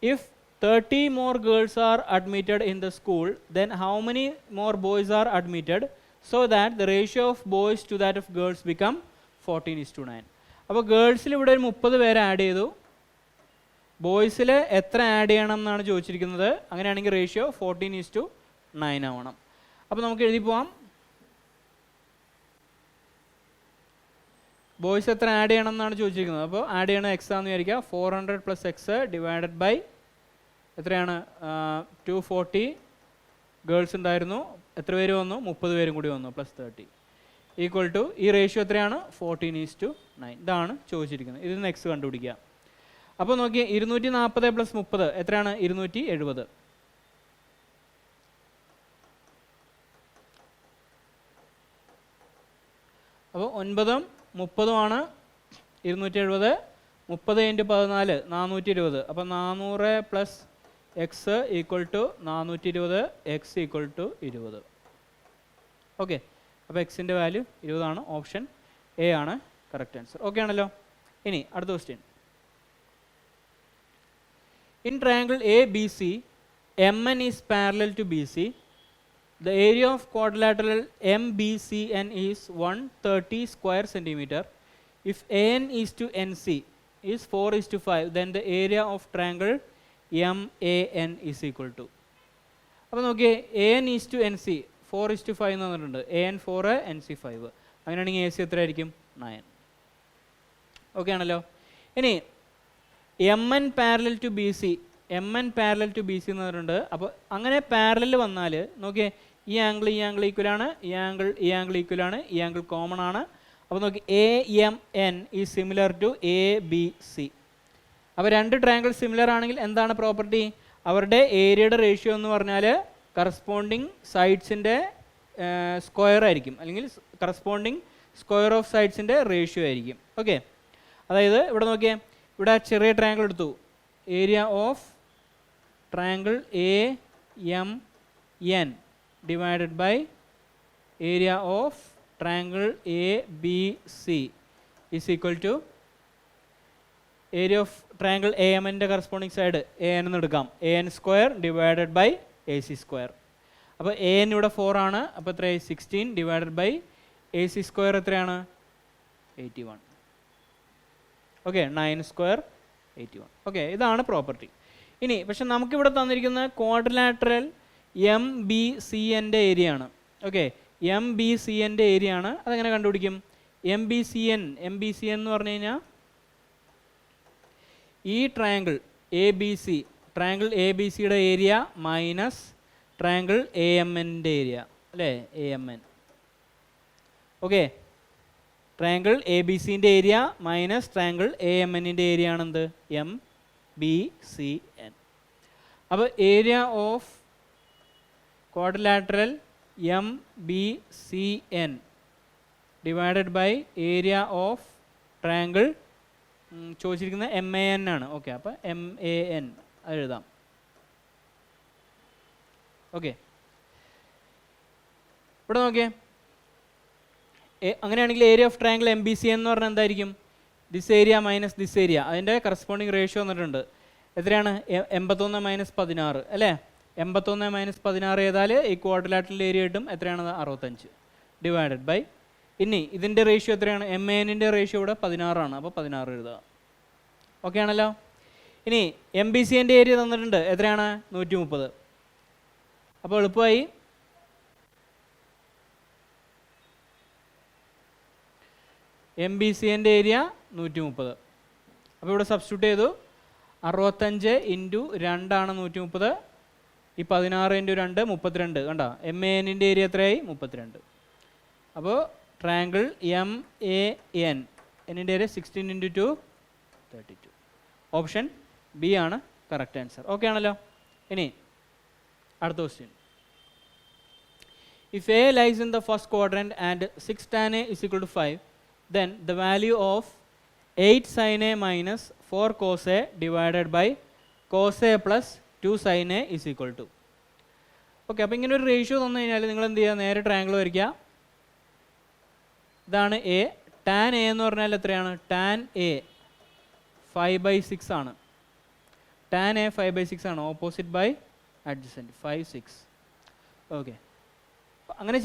if 30 more girls are admitted in the school, then how many more boys are admitted so that the ratio of boys to that of girls become 14:9? അപ്പോൾ ഗേൾസിൽ ഇവിടെ ഒരു 30 പേരെ ആഡ് ചെയ്തു. ബോയ്സിൽ എത്ര ആഡ് ചെയ്യണം എന്നാണ് ചോദിച്ചിരിക്കുന്നത്. അങ്ങനെയാണെങ്കിൽ റേഷ്യോ 14:9 ആവണം. അപ്പോൾ നമുക്ക് എഴുതി പോവാം. ബോയ്സ് എത്ര ആഡ് ചെയ്യണം എന്നാണ് ചോദിച്ചിരിക്കുന്നത്. അപ്പോൾ ആഡ് ചെയ്യണം എക്സ് ആണെന്ന് വിചാരിക്കുക. 400 + എക്സ് ഡിവൈഡഡ് ബൈ എത്രയാണ് 240 ഗേൾസ് ഉണ്ടായിരുന്നു, എത്ര പേര് വന്നു, 30 പേരും കൂടി വന്നു, +30 ഈക്വൽ ടു ഈ റേഷ്യോ എത്രയാണ് 14:9. ഇതാണ് ചോദിച്ചിരിക്കുന്നത്. ഇതിൽ നിന്ന് എക്സ് കണ്ടുപിടിക്കുക. അപ്പോൾ നോക്കിയേ 240 + 30 എത്രയാണ് 270. അപ്പോൾ 9 30 ആണ് 270. 30 × 14 420. അപ്പോൾ 400 + എക്സ് ഈക്വൽ ടു 420, എക്സ് ഈക്വൽ ടു 20. ഓക്കെ, അപ്പോൾ എക്സിൻ്റെ വാല്യൂ 20 ആണ്. ഓപ്ഷൻ എ ആണ് കറക്റ്റ് ആൻസർ. ഓക്കെ ആണല്ലോ. ഇനി അടുത്ത question. In triangle A B C MN is parallel to BC. The area of quadrilateral MBCN is 130 square centimeter. If AN is to NC is 4:5, then the area of triangle MAN is equal to. അപ്പോൾ നോക്കിയേ AN is to NC 4:5 എന്ന് പറഞ്ഞിട്ടുണ്ട്. AN 4, NC 5. അങ്ങനെയാണെങ്കിൽ AC എത്ര ആയിരിക്കും 9. Okay ആണല്ലോ. ഇനി MN parallel to BC, MN parallel to BC എന്ന് പറഞ്ഞിട്ടുണ്ട്. അപ്പോൾ അങ്ങനെ പാരലൽ വന്നാൽ നോക്കിയേ ഈ ആംഗിൾ ഈക്വലാണ്, ഈ ആംഗിൾ ഈക്വലാണ്, ഈ ആംഗിൾ കോമൺ ആണ്. അപ്പോൾ നോക്കി AMN is similar to ABC. അപ്പോൾ രണ്ട് ട്രയാങ്കിൾ സിമിലർ ആണെങ്കിൽ എന്താണ് പ്രോപ്പർട്ടി? അവരുടെ ഏരിയയുടെ റേഷ്യോ എന്ന് പറഞ്ഞാൽ കറസ്പോണ്ടിങ് സൈഡ്സിൻ്റെ സ്ക്വയർ ആയിരിക്കും, അല്ലെങ്കിൽ കറസ്പോണ്ടിങ് സ്ക്വയർ ഓഫ് സൈഡ്സിൻ്റെ റേഷ്യോ ആയിരിക്കും. ഓക്കെ, അതായത് ഇവിടെ നോക്കിയേ, ഇവിടെ ചെറിയ ട്രയാങ്കിൾ എടുത്തു. Area of triangle AMN divided by area of triangle ABC is equal to area of triangle AMൻ്റെ കറസ്പോണ്ടിങ് സൈഡ് AN എന്ന് എടുക്കാം. AN² divided by AC². അപ്പോൾ AN ഇവിടെ 4 ആണ്. അപ്പോൾ എത്രയായി 16 ഡിവൈഡഡ് ബൈ AC² എത്രയാണ് 81. ഓക്കെ, 9² 81. ഓക്കെ, ഇതാണ് പ്രോപ്പർട്ടി. ഇനി പക്ഷെ നമുക്കിവിടെ തന്നിരിക്കുന്ന ക്വാഡ്രിലാറ്ററൽ MBCൻ്റെ ഏരിയ ആണ്. ഓക്കെ, MBCൻ്റെ ഏരിയ ആണ്. അതെങ്ങനെ കണ്ടുപിടിക്കും? MBCN എന്ന് പറഞ്ഞു കഴിഞ്ഞാൽ ഈ ട്രയാങ്കിൾ ABCയുടെ ഏരിയ മൈനസ് ട്രയാങ്കിൾ AMൻ്റെ ഏരിയ അല്ലേ, AMN. ഓക്കെ, ട്രയാങ്കിൾ ABCൻ്റെ ഏരിയ മൈനസ് ട്രയാങ്കിൾ AMNൻ്റെ ഏരിയ ആണെന്ത് MBCN. അപ്പോൾ area of quadrilateral MBCN divided by area of triangle ചോദിച്ചിരിക്കുന്നത് MAN ആണ്. ഓക്കെ, അപ്പോൾ MAN അത് എഴുതാം. ഓക്കെ, ഇവിടെ നോക്കിയേ, അങ്ങനെയാണെങ്കിൽ ഏരിയ ഓഫ് ട്രയാങ്കിൾ MBCN എന്ന് പറഞ്ഞാൽ എന്തായിരിക്കും? This area minus this area, അതിൻ്റെ കറസ്പോണ്ടിങ് റേഷ്യോ വന്നിട്ടുണ്ട്. എത്രയാണ് 81 - 16 അല്ലേ? 81 - 16 ചെയ്താൽ ഈ ക്വാഡ്രിലാറ്ററൽ ഏരിയ കിട്ടും. എത്രയാണ്? 65 ഡിവൈഡഡ് ബൈ, ഇനി ഇതിൻ്റെ റേഷ്യോ എത്രയാണ്? MANൻ്റെ റേഷ്യോ ഇവിടെ 16 ആണ്. അപ്പോൾ 16 എഴുതുക. ഓക്കെ ആണല്ലോ. ഇനി MBCൻ്റെ ഏരിയ തന്നിട്ടുണ്ട്. എത്രയാണ്? 130. അപ്പോൾ എളുപ്പമായി. MBCൻ്റെ ഏരിയ 130. അപ്പോൾ ഇവിടെ സബ്സ്റ്റിറ്റ്യൂട്ട് ചെയ്തു. 65 × 2 ആണ് 130. ഈ 16 × 2 32. കണ്ടോ, MANൻ്റെ ഏരിയ എത്രയായി? 32. അപ്പോൾ ട്രയാങ്കിൾ MAN എന്നിൻ്റെ ഏരിയ 16 × 2 32. ഓപ്ഷൻ ബി ആണ് കറക്റ്റ് ആൻസർ. ഓക്കെ ആണല്ലോ. ഇനി അടുത്ത question. If A lies in the first quadrant and 6 tan A is equal to 5, then the value of 8 sin A minus 4 cos A divided by cos A plus 2 sin A is equal to. Okay, അപ്പോൾ ഇങ്ങനെ ഒരു ratio തന്നു കഴിഞ്ഞാൽ നിങ്ങൾ എന്ത് ചെയ്യുക? നേരെ triangle വരയ്ക്കുക. ഇതാണ് A. ടാൻ A എന്ന് പറഞ്ഞാൽ എത്രയാണ്? ടാൻ A 5/6 ആണ്. ടാൻ A 5/6 ആണ്. Opposite by adjacent 5, 6. ഓക്കെ, അങ്ങനെ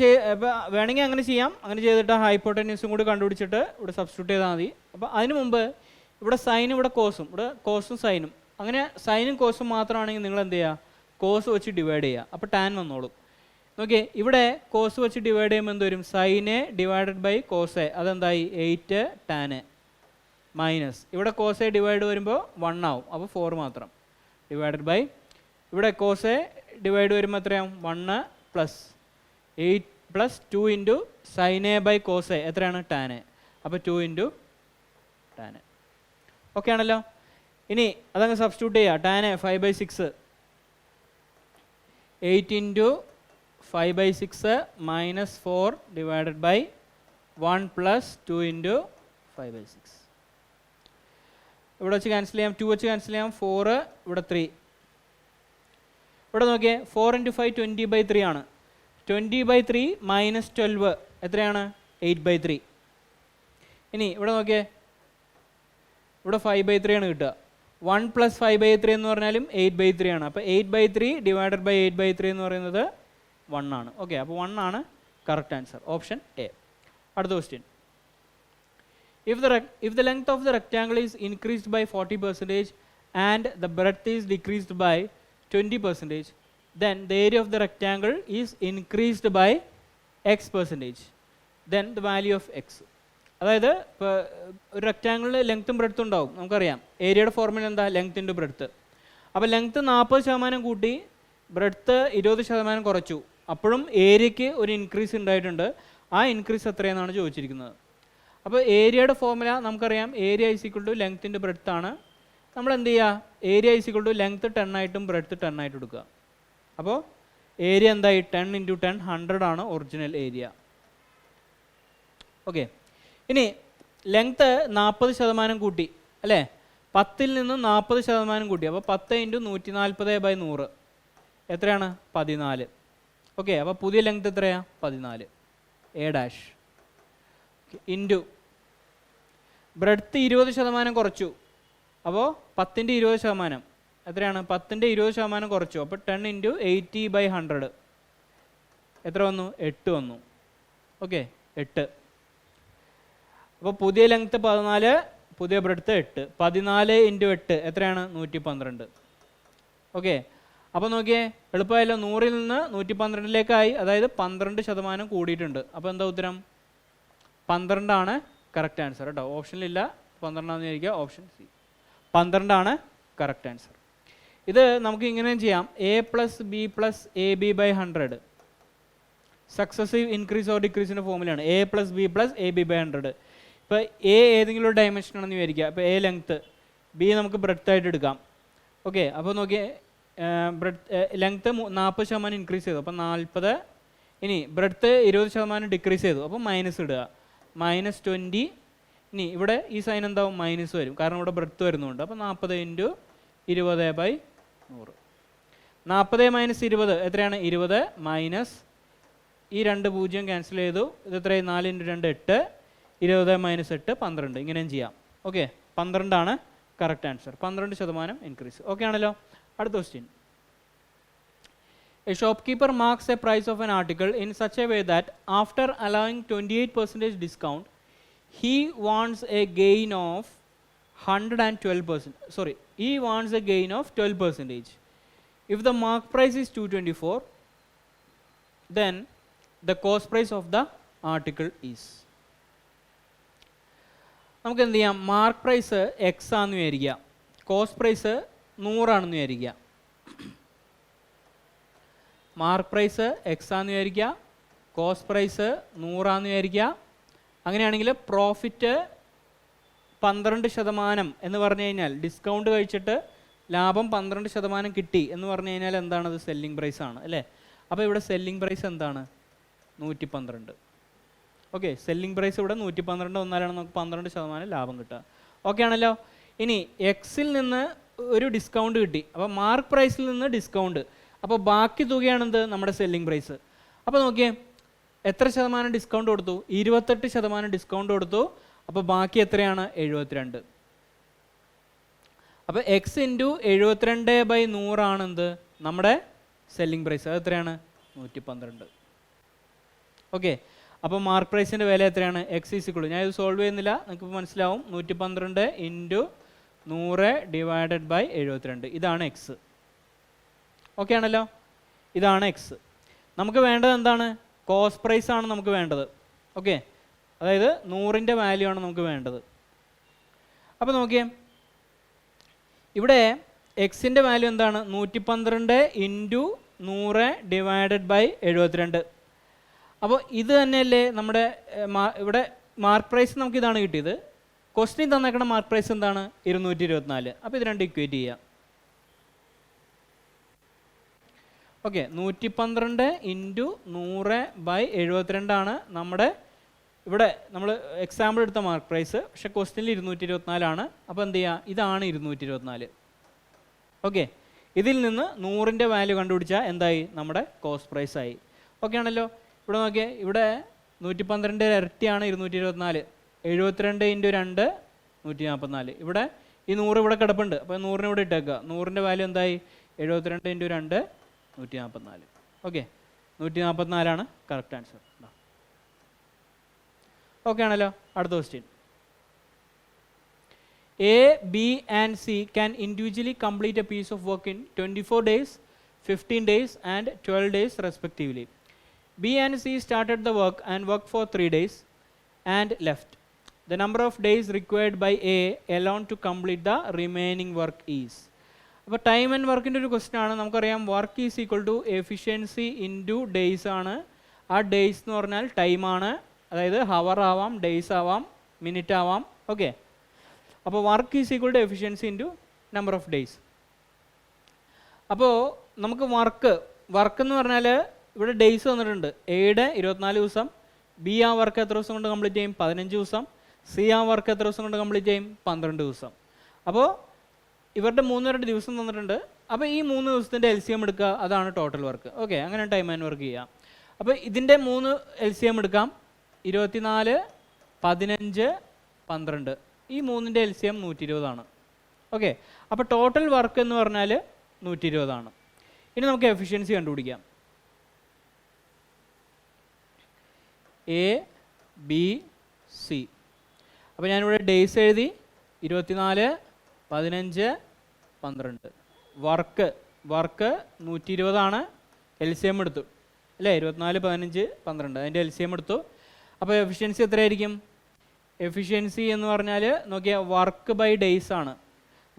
വേണമെങ്കിൽ അങ്ങനെ ചെയ്യാം. അങ്ങനെ ചെയ്തിട്ട് ഹൈപ്പോട്ടന്യൂസും കൂടി കണ്ടുപിടിച്ചിട്ട് ഇവിടെ സബ്സ്റ്റിറ്റ്യൂട്ട് ചെയ്താൽ മതി. അപ്പോൾ അതിന് മുമ്പ് ഇവിടെ സൈനും ഇവിടെ കോസും, ഇവിടെ കോസും സൈനും, അങ്ങനെ സൈനും കോസും മാത്രമാണെങ്കിൽ നിങ്ങൾ എന്ത് ചെയ്യുക? കോസ് വെച്ച് ഡിവൈഡ് ചെയ്യുക. അപ്പോൾ ടാൻ വന്നോളും. ഓക്കെ, ഇവിടെ കോസ് വെച്ച് ഡിവൈഡ് ചെയ്യുമ്പോൾ എന്ത് വരും? Sine A divided by cos A, അതെന്തായി? 8 ടാൻ എ മൈനസ് ഇവിടെ കോസ് എ ഡിവൈഡ് വരുമ്പോൾ 1 ആവും, അപ്പോൾ 4 മാത്രം ഡിവൈഡഡ് ബൈ ഇവിടെ കോസ് എ ഡിവൈഡ് വരുമ്പോൾ എത്രയാവും? 1 plus 8 plus 2 into sine A by cos A എത്രയാണ്? ടാൻ എ, അപ്പോൾ 2 ഇൻറ്റു ടാൻ എ. ഓക്കെ ആണല്ലോ. ഇനി അതങ്ങ് സബ്സ്റ്റിറ്റ്യൂട്ട് ചെയ്യുക. Tan A 5/6 8 into 5/6 minus 4 divided by 1 plus 2 into 5/6. ഇവിടെ വെച്ച് ക്യാൻസൽ ചെയ്യാം, 2 വെച്ച് ക്യാൻസൽ ചെയ്യാം, 4 ഇവിടെ 3. ഇവിടെ നോക്കിയേ 4 ഇൻറ്റു 5 20/3 ആണ്. 20/3 മൈനസ് 12 എത്രയാണ്? 8/3. ഇനി ഇവിടെ നോക്കിയേ ഇവിടെ 5/3 ആണ് കിട്ടുക. 1 പ്ലസ് 5/3 എന്ന് പറഞ്ഞാലും 8/3 ആണ്. അപ്പോൾ 8/3 ഡിവൈഡഡ് ബൈ 8/3 എന്ന് പറയുന്നത് 1 ആണ്. ഓക്കെ, അപ്പോൾ 1 ആണ് കറക്റ്റ് ആൻസർ, ഓപ്ഷൻ എ. അടുത്ത question. If the length of the rectangle is increased by 40% and the breadth is decreased by 20%, then the area of the rectangle is increased by x%. Then the value of x. അതായത് ഇപ്പോൾ ഒരു റെക്റ്റാങ്കിളിൽ ലെങ്ത്തും ബ്രെഡ്ത്തും ഉണ്ടാവും, നമുക്കറിയാം. ഏരിയയുടെ formula എന്താ? Length into breadth. അപ്പോൾ length 40% കൂട്ടി ബ്രെഡ്ത്ത് 20% കുറച്ചു, അപ്പോഴും ഏരിയയ്ക്ക് ഒരു ഇൻക്രീസ് ഉണ്ടായിട്ടുണ്ട്. ആ ഇൻക്രീസ് എത്രയെന്നാണ് ചോദിച്ചിരിക്കുന്നത്. അപ്പോൾ ഏരിയയുടെ ഫോർമുല നമുക്കറിയാം, area is equal to length into breadth ആണ്. നമ്മൾ എന്ത് ചെയ്യുക? Area is equal to length 10 ആയിട്ടും ബ്രെഡ്ത്ത് 10 ആയിട്ടും എടുക്കുക. അപ്പോൾ ഏരിയ എന്തായി? 10 ഇൻറ്റു 10 100 ആണ് ഒറിജിനൽ ഏരിയ. ഓക്കെ, ഇനി ലെങ്ത്ത് 40% കൂട്ടി അല്ലേ? 10ൽ നിന്ന് 40% കൂട്ടി, അപ്പോൾ 10 ഇൻറ്റു 140/100 എത്രയാണ്? 14. ഓക്കെ, അപ്പോൾ പുതിയ ലെങ്ത്ത് എത്രയാണ്? 14 എ ഡാഷ് ഇൻറ്റു ബ്രെഡ്ത്ത് 20% കുറച്ചു, അപ്പോൾ 10ൻ്റെ 20% എത്രയാണ്? 10ൻ്റെ 20% കുറച്ചു, അപ്പോൾ 10 ഇൻറ്റു 80/100 എത്ര വന്നു? 8 വന്നു. ഓക്കെ, 8. അപ്പോൾ പുതിയ ലെങ്ത്ത് 14, പുതിയ ബ്രെഡ്ത്ത് 8. 14 ഇൻറ്റു 8 എത്രയാണ്? 112. ഓക്കെ, അപ്പോൾ നോക്കിയേ എളുപ്പമായല്ലോ. 100ൽ നിന്ന് 112ലേക്കായി, അതായത് 12% കൂടിയിട്ടുണ്ട്. അപ്പോൾ എന്താ ഉത്തരം? 12 ആണ് കറക്റ്റ് ആൻസർ കേട്ടോ. ഓപ്ഷനിലില്ല, 12 വിചാരിക്കുക, ഓപ്ഷൻ സി 12 ആണ് കറക്റ്റ് ആൻസർ. ഇത് നമുക്ക് ഇങ്ങനെയും ചെയ്യാം. A plus B plus A B by 100 successive increase or ഡിക്രീസിൻ്റെ ഫോമുലയാണ്. A plus B plus A B by 100. ഇപ്പോൾ എ ഏതെങ്കിലും ഒരു ഡയമെൻഷൻ ആണെന്ന് വിചാരിക്കുക. അപ്പോൾ എ ലെങ്ത്ത്, ബി നമുക്ക് ബ്രെഡ്ത്ത് ആയിട്ട് എടുക്കാം. ഓക്കെ, അപ്പോൾ നോക്കിയേ ലെങ്ത്ത് 40% ഇൻക്രീസ് ചെയ്തു, അപ്പോൾ 40. ഇനി ബ്രെഡ്ത്ത് 20% ഡിക്രീസ് ചെയ്തു, അപ്പോൾ മൈനസ് ഇടുക, -20. ഇനി ഇവിടെ ഈ സൈൻ എന്താവും? മൈനസ് വരും, കാരണം ഇവിടെ ബ്രെഡ്ത്ത് വരുന്നുണ്ട്. അപ്പോൾ 40 ഇൻറ്റു 20/100. 40 മൈനസ് 20 എത്രയാണ്? 20 മൈനസ് ഈ 2 0 ക്യാൻസൽ ചെയ്തു. ഇത് എത്രയും? 4 ഇൻറ്റു 2 8, 20 മൈനസ് 8 12. ഇങ്ങനെയും ചെയ്യാം. ഓക്കെ, 12 ആണ് കറക്റ്റ് ആൻസർ. 12% ഇൻക്രീസ്. ഓക്കെ ആണല്ലോ. അടുത്ത question. A shopkeeper marks a price of an article in such a way that after allowing 28% discount, he wants a gain of 112%. Sorry, he wants a gain of 12%. If the mark price is 224, then the cost price of the article is. നമുക്ക് എന്ത് ചെയ്യാം? Mark price X ആണെന്ന് വിചാരിക്കുക, cost price 100 ആണെന്ന് വിചാരിക്കുക. Mark price X ആണെന്ന് വിചാരിക്കുക, cost price 100 ആണെന്ന് വിചാരിക്കുക. അങ്ങനെയാണെങ്കിൽ പ്രോഫിറ്റ് 12% എന്ന് പറഞ്ഞു കഴിഞ്ഞാൽ, ഡിസ്കൗണ്ട് കഴിച്ചിട്ട് ലാഭം 12% കിട്ടി എന്ന് പറഞ്ഞു കഴിഞ്ഞാൽ എന്താണത്? സെല്ലിംഗ് പ്രൈസ് ആണ് അല്ലേ? അപ്പോൾ ഇവിടെ സെല്ലിംഗ് പ്രൈസ് എന്താണ്? 112. ഓക്കെ, സെല്ലിംഗ് പ്രൈസ് ഇവിടെ 112 വന്നാലാണ് നമുക്ക് 12% ലാഭം കിട്ടുക. ഓക്കെ ആണല്ലോ. ഇനി എക്സിൽ നിന്ന് ഒരു ഡിസ്കൗണ്ട് കിട്ടി, അപ്പോൾ മാർക്ക് പ്രൈസിൽ നിന്ന് ഡിസ്കൗണ്ട്, അപ്പോൾ ബാക്കി തുകയാണെന്ത്? നമ്മുടെ സെല്ലിംഗ് പ്രൈസ്. അപ്പോൾ നോക്കിയേ എത്ര ശതമാനം ഡിസ്കൗണ്ട് കൊടുത്തു? 28% ഡിസ്കൗണ്ട് കൊടുത്തു. അപ്പോൾ ബാക്കി എത്രയാണ്? 72. അപ്പോൾ എക്സ് ഇൻറ്റു 72/100 ആണെന്ത്? നമ്മുടെ സെല്ലിംഗ് പ്രൈസ്. അത് എത്രയാണ്? 112. ഓക്കെ, അപ്പോൾ മാർക്ക് പ്രൈസിൻ്റെ വില എത്രയാണ്? എക്സ് ഈസ് ഇക്വൽ ടു, ഞാൻ ഇത് സോൾവ് ചെയ്യുന്നില്ല, നിങ്ങൾക്കിപ്പോൾ മനസ്സിലാവും. 112 ഇൻറ്റു 100 ഡിവൈഡഡ് ബൈ 72. ഇതാണ് എക്സ്. ഓക്കെ ആണല്ലോ, ഇതാണ് എക്സ്. നമുക്ക് വേണ്ടത് എന്താണ്? കോസ്റ്റ് പ്രൈസ് ആണ് നമുക്ക് വേണ്ടത്. ഓക്കെ, അതായത് 100ൻ്റെ വാല്യൂ ആണ് നമുക്ക് വേണ്ടത്. അപ്പോൾ നോക്കിയേ, ഇവിടെ എക്സിൻ്റെ വാല്യൂ എന്താണ്? 112 ഇൻറ്റു 100 ഡിവൈഡഡ് ബൈ 72. അപ്പോൾ ഇത് തന്നെയല്ലേ നമ്മുടെ ഇവിടെ മാർക്ക് പ്രൈസ് നമുക്ക് ഇതാണ് കിട്ടിയത്. ക്വസ്റ്റ്യൻ തന്നേക്കണ മാർക്ക് പ്രൈസ് എന്താണ്? 224. അപ്പോൾ ഇത് രണ്ട് ഇക്വേറ്റ് ചെയ്യാം. ഓക്കെ, 112 ഇൻറ്റു 100 ബൈ 72 ആണ് നമ്മുടെ ഇവിടെ നമ്മൾ എക്സാമ്പിൾ എടുത്ത മാർക്ക് പ്രൈസ്. പക്ഷെ ക്വസ്റ്റ്യനിൽ 224 ആണ്. അപ്പോൾ എന്ത് ചെയ്യുക? ഇതാണ് 224. ഓക്കെ, ഇതിൽ നിന്ന് 100ൻ്റെ വാല്യൂ കണ്ടുപിടിച്ചാൽ എന്തായി? നമ്മുടെ കോസ്റ്റ് പ്രൈസ് ആയി. ഓക്കെ ആണല്ലോ. ഇവിടെ നോക്കിയേ, ഇവിടെ 112 ഇരട്ടിയാണ് 224. 72 ഇൻറ്റു 2 144. ഇവിടെ ഈ 100 ഇവിടെ കിടപ്പുണ്ട്. അപ്പോൾ 100ന് ഇവിടെ ഇട്ടേക്കുക. 100ൻ്റെ വാല്യൂ എന്തായി? 72 into 2 144. Okay, 144 correct answer. Okay ആണല്ലോ. അടുത്ത question. A, B and C can individually complete a piece of work in 24 days, 15 days and 12 days respectively. B and C started the work and worked for 3 days and left. The number of days required by A alone to complete the remaining work is. അപ്പോൾ time and വർക്കിൻ്റെ ഒരു question ആണ്. നമുക്കറിയാം work is equal to efficiency into days ആണ്. ആ days എന്ന് പറഞ്ഞാൽ ടൈമാണ്. അതായത് ഹവർ ആവാം, ഡേയ്സ് ആവാം, മിനിറ്റ് ആവാം. ഓക്കെ, അപ്പോൾ work is equal to efficiency into number of days. അപ്പോൾ നമുക്ക് വർക്ക് എന്ന് പറഞ്ഞാൽ ഇവിടെ ഡേയ്സ് തന്നിട്ടുണ്ട്. എയുടെ 24 ദിവസം, ബി ആ വർക്ക് എത്ര ദിവസം കൊണ്ട് കംപ്ലീറ്റ് ചെയ്യും? 15 ദിവസം. സി ആ വർക്ക് എത്ര ദിവസം കൊണ്ട് കംപ്ലീറ്റ് ചെയ്യും? 12 ദിവസം. അപ്പോൾ ഇവരുടെ 3 ദിവസം തന്നിട്ടുണ്ട്. അപ്പോൾ ഈ 3 ദിവസത്തിൻ്റെ LCM എടുക്കുക, അതാണ് ടോട്ടൽ വർക്ക്. ഓക്കെ, അങ്ങനെ ടൈം ആൻഡ് വർക്ക് ചെയ്യാം. അപ്പോൾ ഇതിൻ്റെ 3 LCM എടുക്കാം. 24, 15, 12. ഈ 3ൻ്റെ LCM 120 ആണ്. ഓക്കെ, അപ്പോൾ ടോട്ടൽ വർക്ക് എന്ന് പറഞ്ഞാൽ 120 ആണ്. ഇനി നമുക്ക് എഫിഷ്യൻസി കണ്ടുപിടിക്കാം. A, B, C. അപ്പോൾ ഞാനിവിടെ ഡേയ്സ് എഴുതി. 24, 15, 12. വർക്ക് 120 ആണ്. LCM എടുത്തു അല്ലേ? 24, 15, 12 അതിൻ്റെ LCM എടുത്തു. അപ്പോൾ എഫിഷ്യൻസി എത്രയായിരിക്കും? എഫിഷ്യൻസി എന്ന് പറഞ്ഞാൽ നോക്കിയാൽ വർക്ക് ബൈ ഡേയ്സ് ആണ്.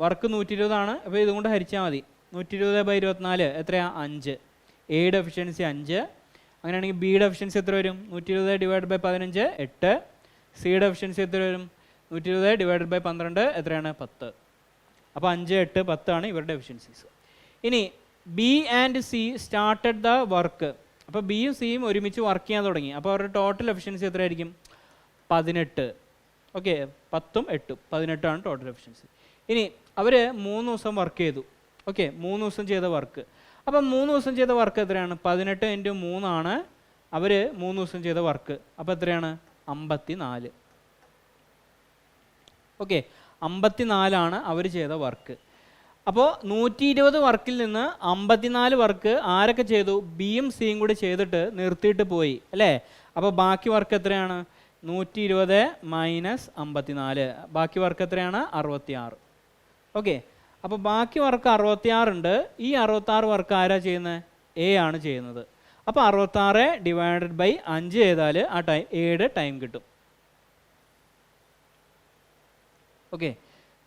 വർക്ക് 120 ആണ്. അപ്പോൾ ഇതുകൊണ്ട് ഹരിച്ചാൽ മതി. 120 ബൈ 24 എത്രയാണ്? 5. എയുടെ എഫിഷ്യൻസി 5. അങ്ങനെയാണെങ്കിൽ ബിയുടെ എഫിഷ്യൻസി എത്ര വരും? 120 ഡിവൈഡ് ബൈ 15 8. സിയുടെ എഫിഷ്യൻസി എത്ര വരും? 120 ഡിവൈഡ് ബൈ 12 എത്രയാണ്? 10. അപ്പോൾ 5, 8, 10 ആണ് ഇവരുടെ എഫിഷ്യൻസീസ്. ഇനി B and C started the work. അപ്പോൾ ബിയും സിയും ഒരുമിച്ച് വർക്ക് ചെയ്യാൻ തുടങ്ങി. അപ്പോൾ അവരുടെ ടോട്ടൽ എഫിഷ്യൻസി എത്രയായിരിക്കും? 18. ഓക്കെ, 10ഉം 8ഉം 18 ആണ് ടോട്ടൽ എഫിഷ്യൻസി. ഇനി അവർ 3 ദിവസം വർക്ക് ചെയ്തു. ഓക്കെ, 3 ദിവസം ചെയ്ത വർക്ക്. അപ്പം 3 ദിവസം ചെയ്ത വർക്ക് എത്രയാണ്? 18 ഇൻറ്റു 3 ആണ് അവർ 3 ദിവസം ചെയ്ത വർക്ക്. അപ്പോൾ എത്രയാണ്? 54. ഓക്കെ, 54 ആണ് അവർ ചെയ്ത വർക്ക്. അപ്പോൾ 120 വർക്കിൽ നിന്ന് 54 വർക്ക് ആരൊക്കെ ചെയ്തു? ബിയും സിയും കൂടി ചെയ്തിട്ട് നിർത്തിയിട്ട് പോയി അല്ലേ? അപ്പോൾ ബാക്കി വർക്ക് എത്രയാണ്? 120 മൈനസ് 54. ബാക്കി വർക്ക് എത്രയാണ്? 66. ഓക്കെ, അപ്പോൾ ബാക്കി വർക്ക് 66 ഉണ്ട്. ഈ 66 വർക്ക് ആരാ ചെയ്യുന്നത്? എ ആണ് ചെയ്യുന്നത്. അപ്പോൾ 66 ഡിവൈഡഡ് ബൈ 5 ചെയ്താൽ ആ ടൈം എയുടെ ടൈം കിട്ടും. ഓക്കെ,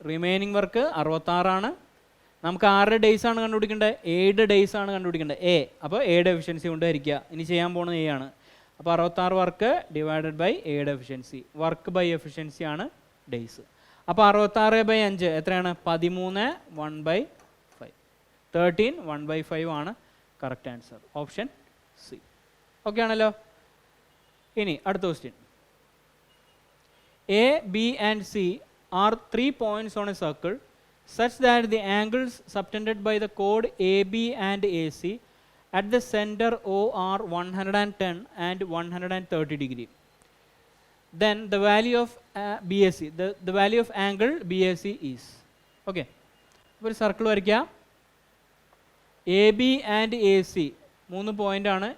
റിമൈനിങ് വർക്ക് 66 ആണ്. നമുക്ക് ആരുടെ ഡേയ്സ് ആണ് കണ്ടുപിടിക്കേണ്ടത്? എയുടെ ഡേയ്സ് ആണ് കണ്ടുപിടിക്കേണ്ടത്. എ. അപ്പോൾ എയുടെ എഫിഷ്യൻസി കൊണ്ട് ഹരിക്കുക. ഇനി ചെയ്യാൻ പോകുന്നത് എ ആണ്. അപ്പോൾ 66 വർക്ക് ഡിവൈഡഡ് ബൈ എയുടെ എഫിഷ്യൻസി. വർക്ക് ബൈ എഫിഷ്യൻസി ആണ് ഡേയ്സ്. അപ്പോൾ 66 ബൈ 5 എത്രയാണ്? 13 1/5. 13 1/5 ആണ് correct answer. Option C. Okay ആണല്ലോ. ഇനി അടുത്ത question. A, B and C are 3 points on a circle such that the angles subtended by the chord AB and AC at the center O are 110 and 130 degree. Then the value of BAC, the value of angle BAC is. Okay, ഒരു circle വരയ്ക്കുക. AB and AC 3 point ആണ്.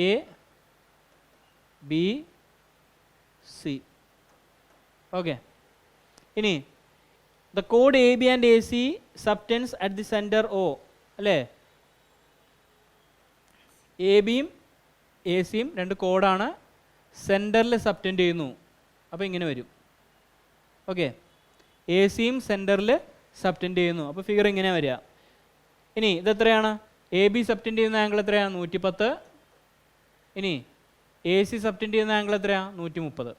A, B, C. Okay. ഇനി the കോഡ് A B and A C subtends at the centre O അല്ലേ? A ബിയും A സിയും രണ്ട് കോഡാണ്, സെൻറ്ററിൽ സബ്റ്റൻഡ് ചെയ്യുന്നു. അപ്പോൾ ഇങ്ങനെ വരും. ഓക്കെ, എ സിയും സെൻറ്ററിൽ സബ്റ്റൻഡ് ചെയ്യുന്നു. അപ്പോൾ ഫിഗർ ഇങ്ങനെ വരിക. ഇനി ഇതെത്രയാണ്? എ ബി സബ്റ്റൻഡ് ചെയ്യുന്ന ആംഗിൾ എത്രയാണ്? 110. ഇനി എ സി സബ്റ്റൻഡ് ചെയ്യുന്ന ആംഗിൾ എത്രയാണ്? 130.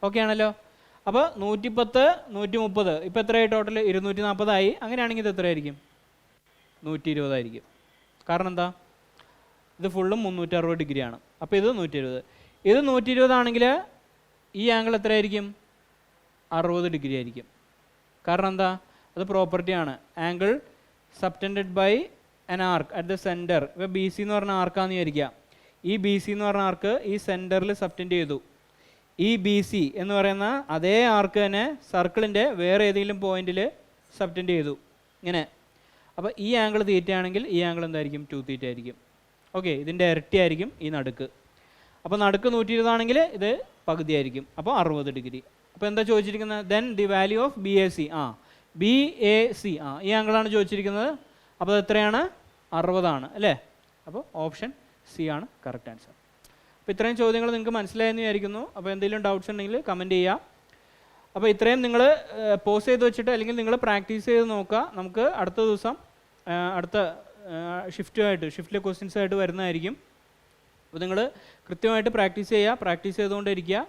ഓക്കെ ആണല്ലോ. അപ്പോൾ 110 130 ഇപ്പോൾ എത്രയായി ടോട്ടൽ? 240 ആയി. അങ്ങനെയാണെങ്കിൽ ഇത് എത്രയായിരിക്കും? 120 ആയിരിക്കും. കാരണം എന്താ? ഇത് ഫുള്ളും 360 ഡിഗ്രിയാണ്. അപ്പോൾ ഇത് 120. ഇത് 120 ആണെങ്കിൽ ഈ ആംഗിൾ എത്രയായിരിക്കും? 60 ഡിഗ്രി ആയിരിക്കും. കാരണം എന്താ? അത് പ്രോപ്പർട്ടിയാണ്. Angle subtended by an arc at the center. ഇപ്പോൾ ബി സി എന്ന് പറഞ്ഞ ആർക്കാന്ന് വിചാരിക്കുക. ഈ ബി സി എന്ന് പറഞ്ഞ ആർക്ക് ഈ സെൻറ്ററിൽ സബ്റ്റൻഡ് ചെയ്തു. ഈ ബി സി എന്ന് പറയുന്ന അതേ ആർക്ക് തന്നെ സർക്കിളിൻ്റെ വേറെ ഏതെങ്കിലും പോയിന്റിൽ സബ്റ്റൻഡ് ചെയ്തു ഇങ്ങനെ. അപ്പോൾ ഈ ആംഗിൾ തീറ്റയാണെങ്കിൽ ഈ ആംഗിൾ എന്തായിരിക്കും? 2θ ആയിരിക്കും. ഓക്കെ, ഇതിൻ്റെ ഇരട്ടി ആയിരിക്കും ഈ നടുക്ക്. അപ്പോൾ നടുക്ക് 120 ആണെങ്കിൽ ഇത് പകുതി ആയിരിക്കും. അപ്പോൾ 60 ഡിഗ്രി. അപ്പോൾ എന്താ ചോദിച്ചിരിക്കുന്നത്? Then the value of B A C. B A C ഈ ആംഗിളാണ് ചോദിച്ചിരിക്കുന്നത്. അപ്പോൾ അത് എത്രയാണ്? 60 ആണ് അല്ലേ? അപ്പോൾ ഓപ്ഷൻ സി ആണ് കറക്റ്റ് ആൻസർ. അപ്പോൾ ഇത്രയും ചോദ്യങ്ങൾ നിങ്ങൾക്ക് മനസ്സിലായെന്ന് വിചാരിക്കുന്നു. അപ്പോൾ എന്തെങ്കിലും ഡൗട്ട്സ് ഉണ്ടെങ്കിൽ കമൻറ്റ് ചെയ്യുക. അപ്പോൾ ഇത്രയും നിങ്ങൾ പോസ് ചെയ്ത് വെച്ചിട്ട് അല്ലെങ്കിൽ നിങ്ങൾ പ്രാക്ടീസ് ചെയ്ത് നോക്കുക. നമുക്ക് അടുത്ത ദിവസം അടുത്ത ഷിഫ്റ്റിലെ ക്വസ്റ്റ്യൻസ് ആയിട്ട് വരുന്നതായിരിക്കും. അപ്പോൾ നിങ്ങൾ കൃത്യമായിട്ട് പ്രാക്ടീസ് ചെയ്യുക, പ്രാക്ടീസ് ചെയ്തുകൊണ്ടിരിക്കുക.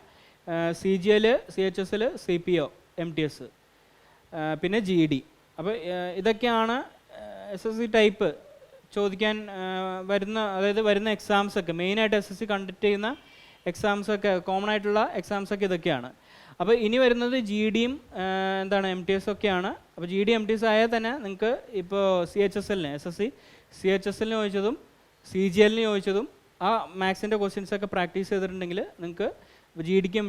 CGL, CHSL, CPO, MTS, പിന്നെ GD. അപ്പോൾ ഇതൊക്കെയാണ് SSC ടൈപ്പ് ചോദിക്കാൻ വരുന്ന, അതായത് വരുന്ന എക്സാംസൊക്കെ മെയിനായിട്ട് SSC കണ്ടക്ട് ചെയ്യുന്ന എക്സാംസൊക്കെ, കോമൺ ആയിട്ടുള്ള എക്സാംസൊക്കെ ഇതൊക്കെയാണ്. അപ്പോൾ ഇനി വരുന്നത് GDയും എന്താണ് MTS ഒക്കെയാണ്. അപ്പോൾ GD MTS ആയാൽ തന്നെ നിങ്ങൾക്ക് ഇപ്പോൾ CHSLന് SSC CHSLന് ചോദിച്ചതും CGLന് ചോദിച്ചതും ആ മാത്സിൻ്റെ ക്വസ്റ്റ്യൻസൊക്കെ പ്രാക്ടീസ് ചെയ്തിട്ടുണ്ടെങ്കിൽ നിങ്ങൾക്ക് GDക്കും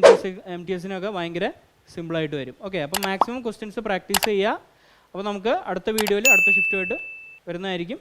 MTSനും ഒക്കെ ഭയങ്കര സിമ്പിളായിട്ട് വരും. ഓക്കെ, അപ്പോൾ മാക്സിമം ക്വസ്റ്റ്യൻസ് പ്രാക്ടീസ് ചെയ്യുക. അപ്പോൾ നമുക്ക് അടുത്ത വീഡിയോയിൽ അടുത്ത ഷിഫ്റ്റുമായിട്ട് വരുന്നതായിരിക്കും.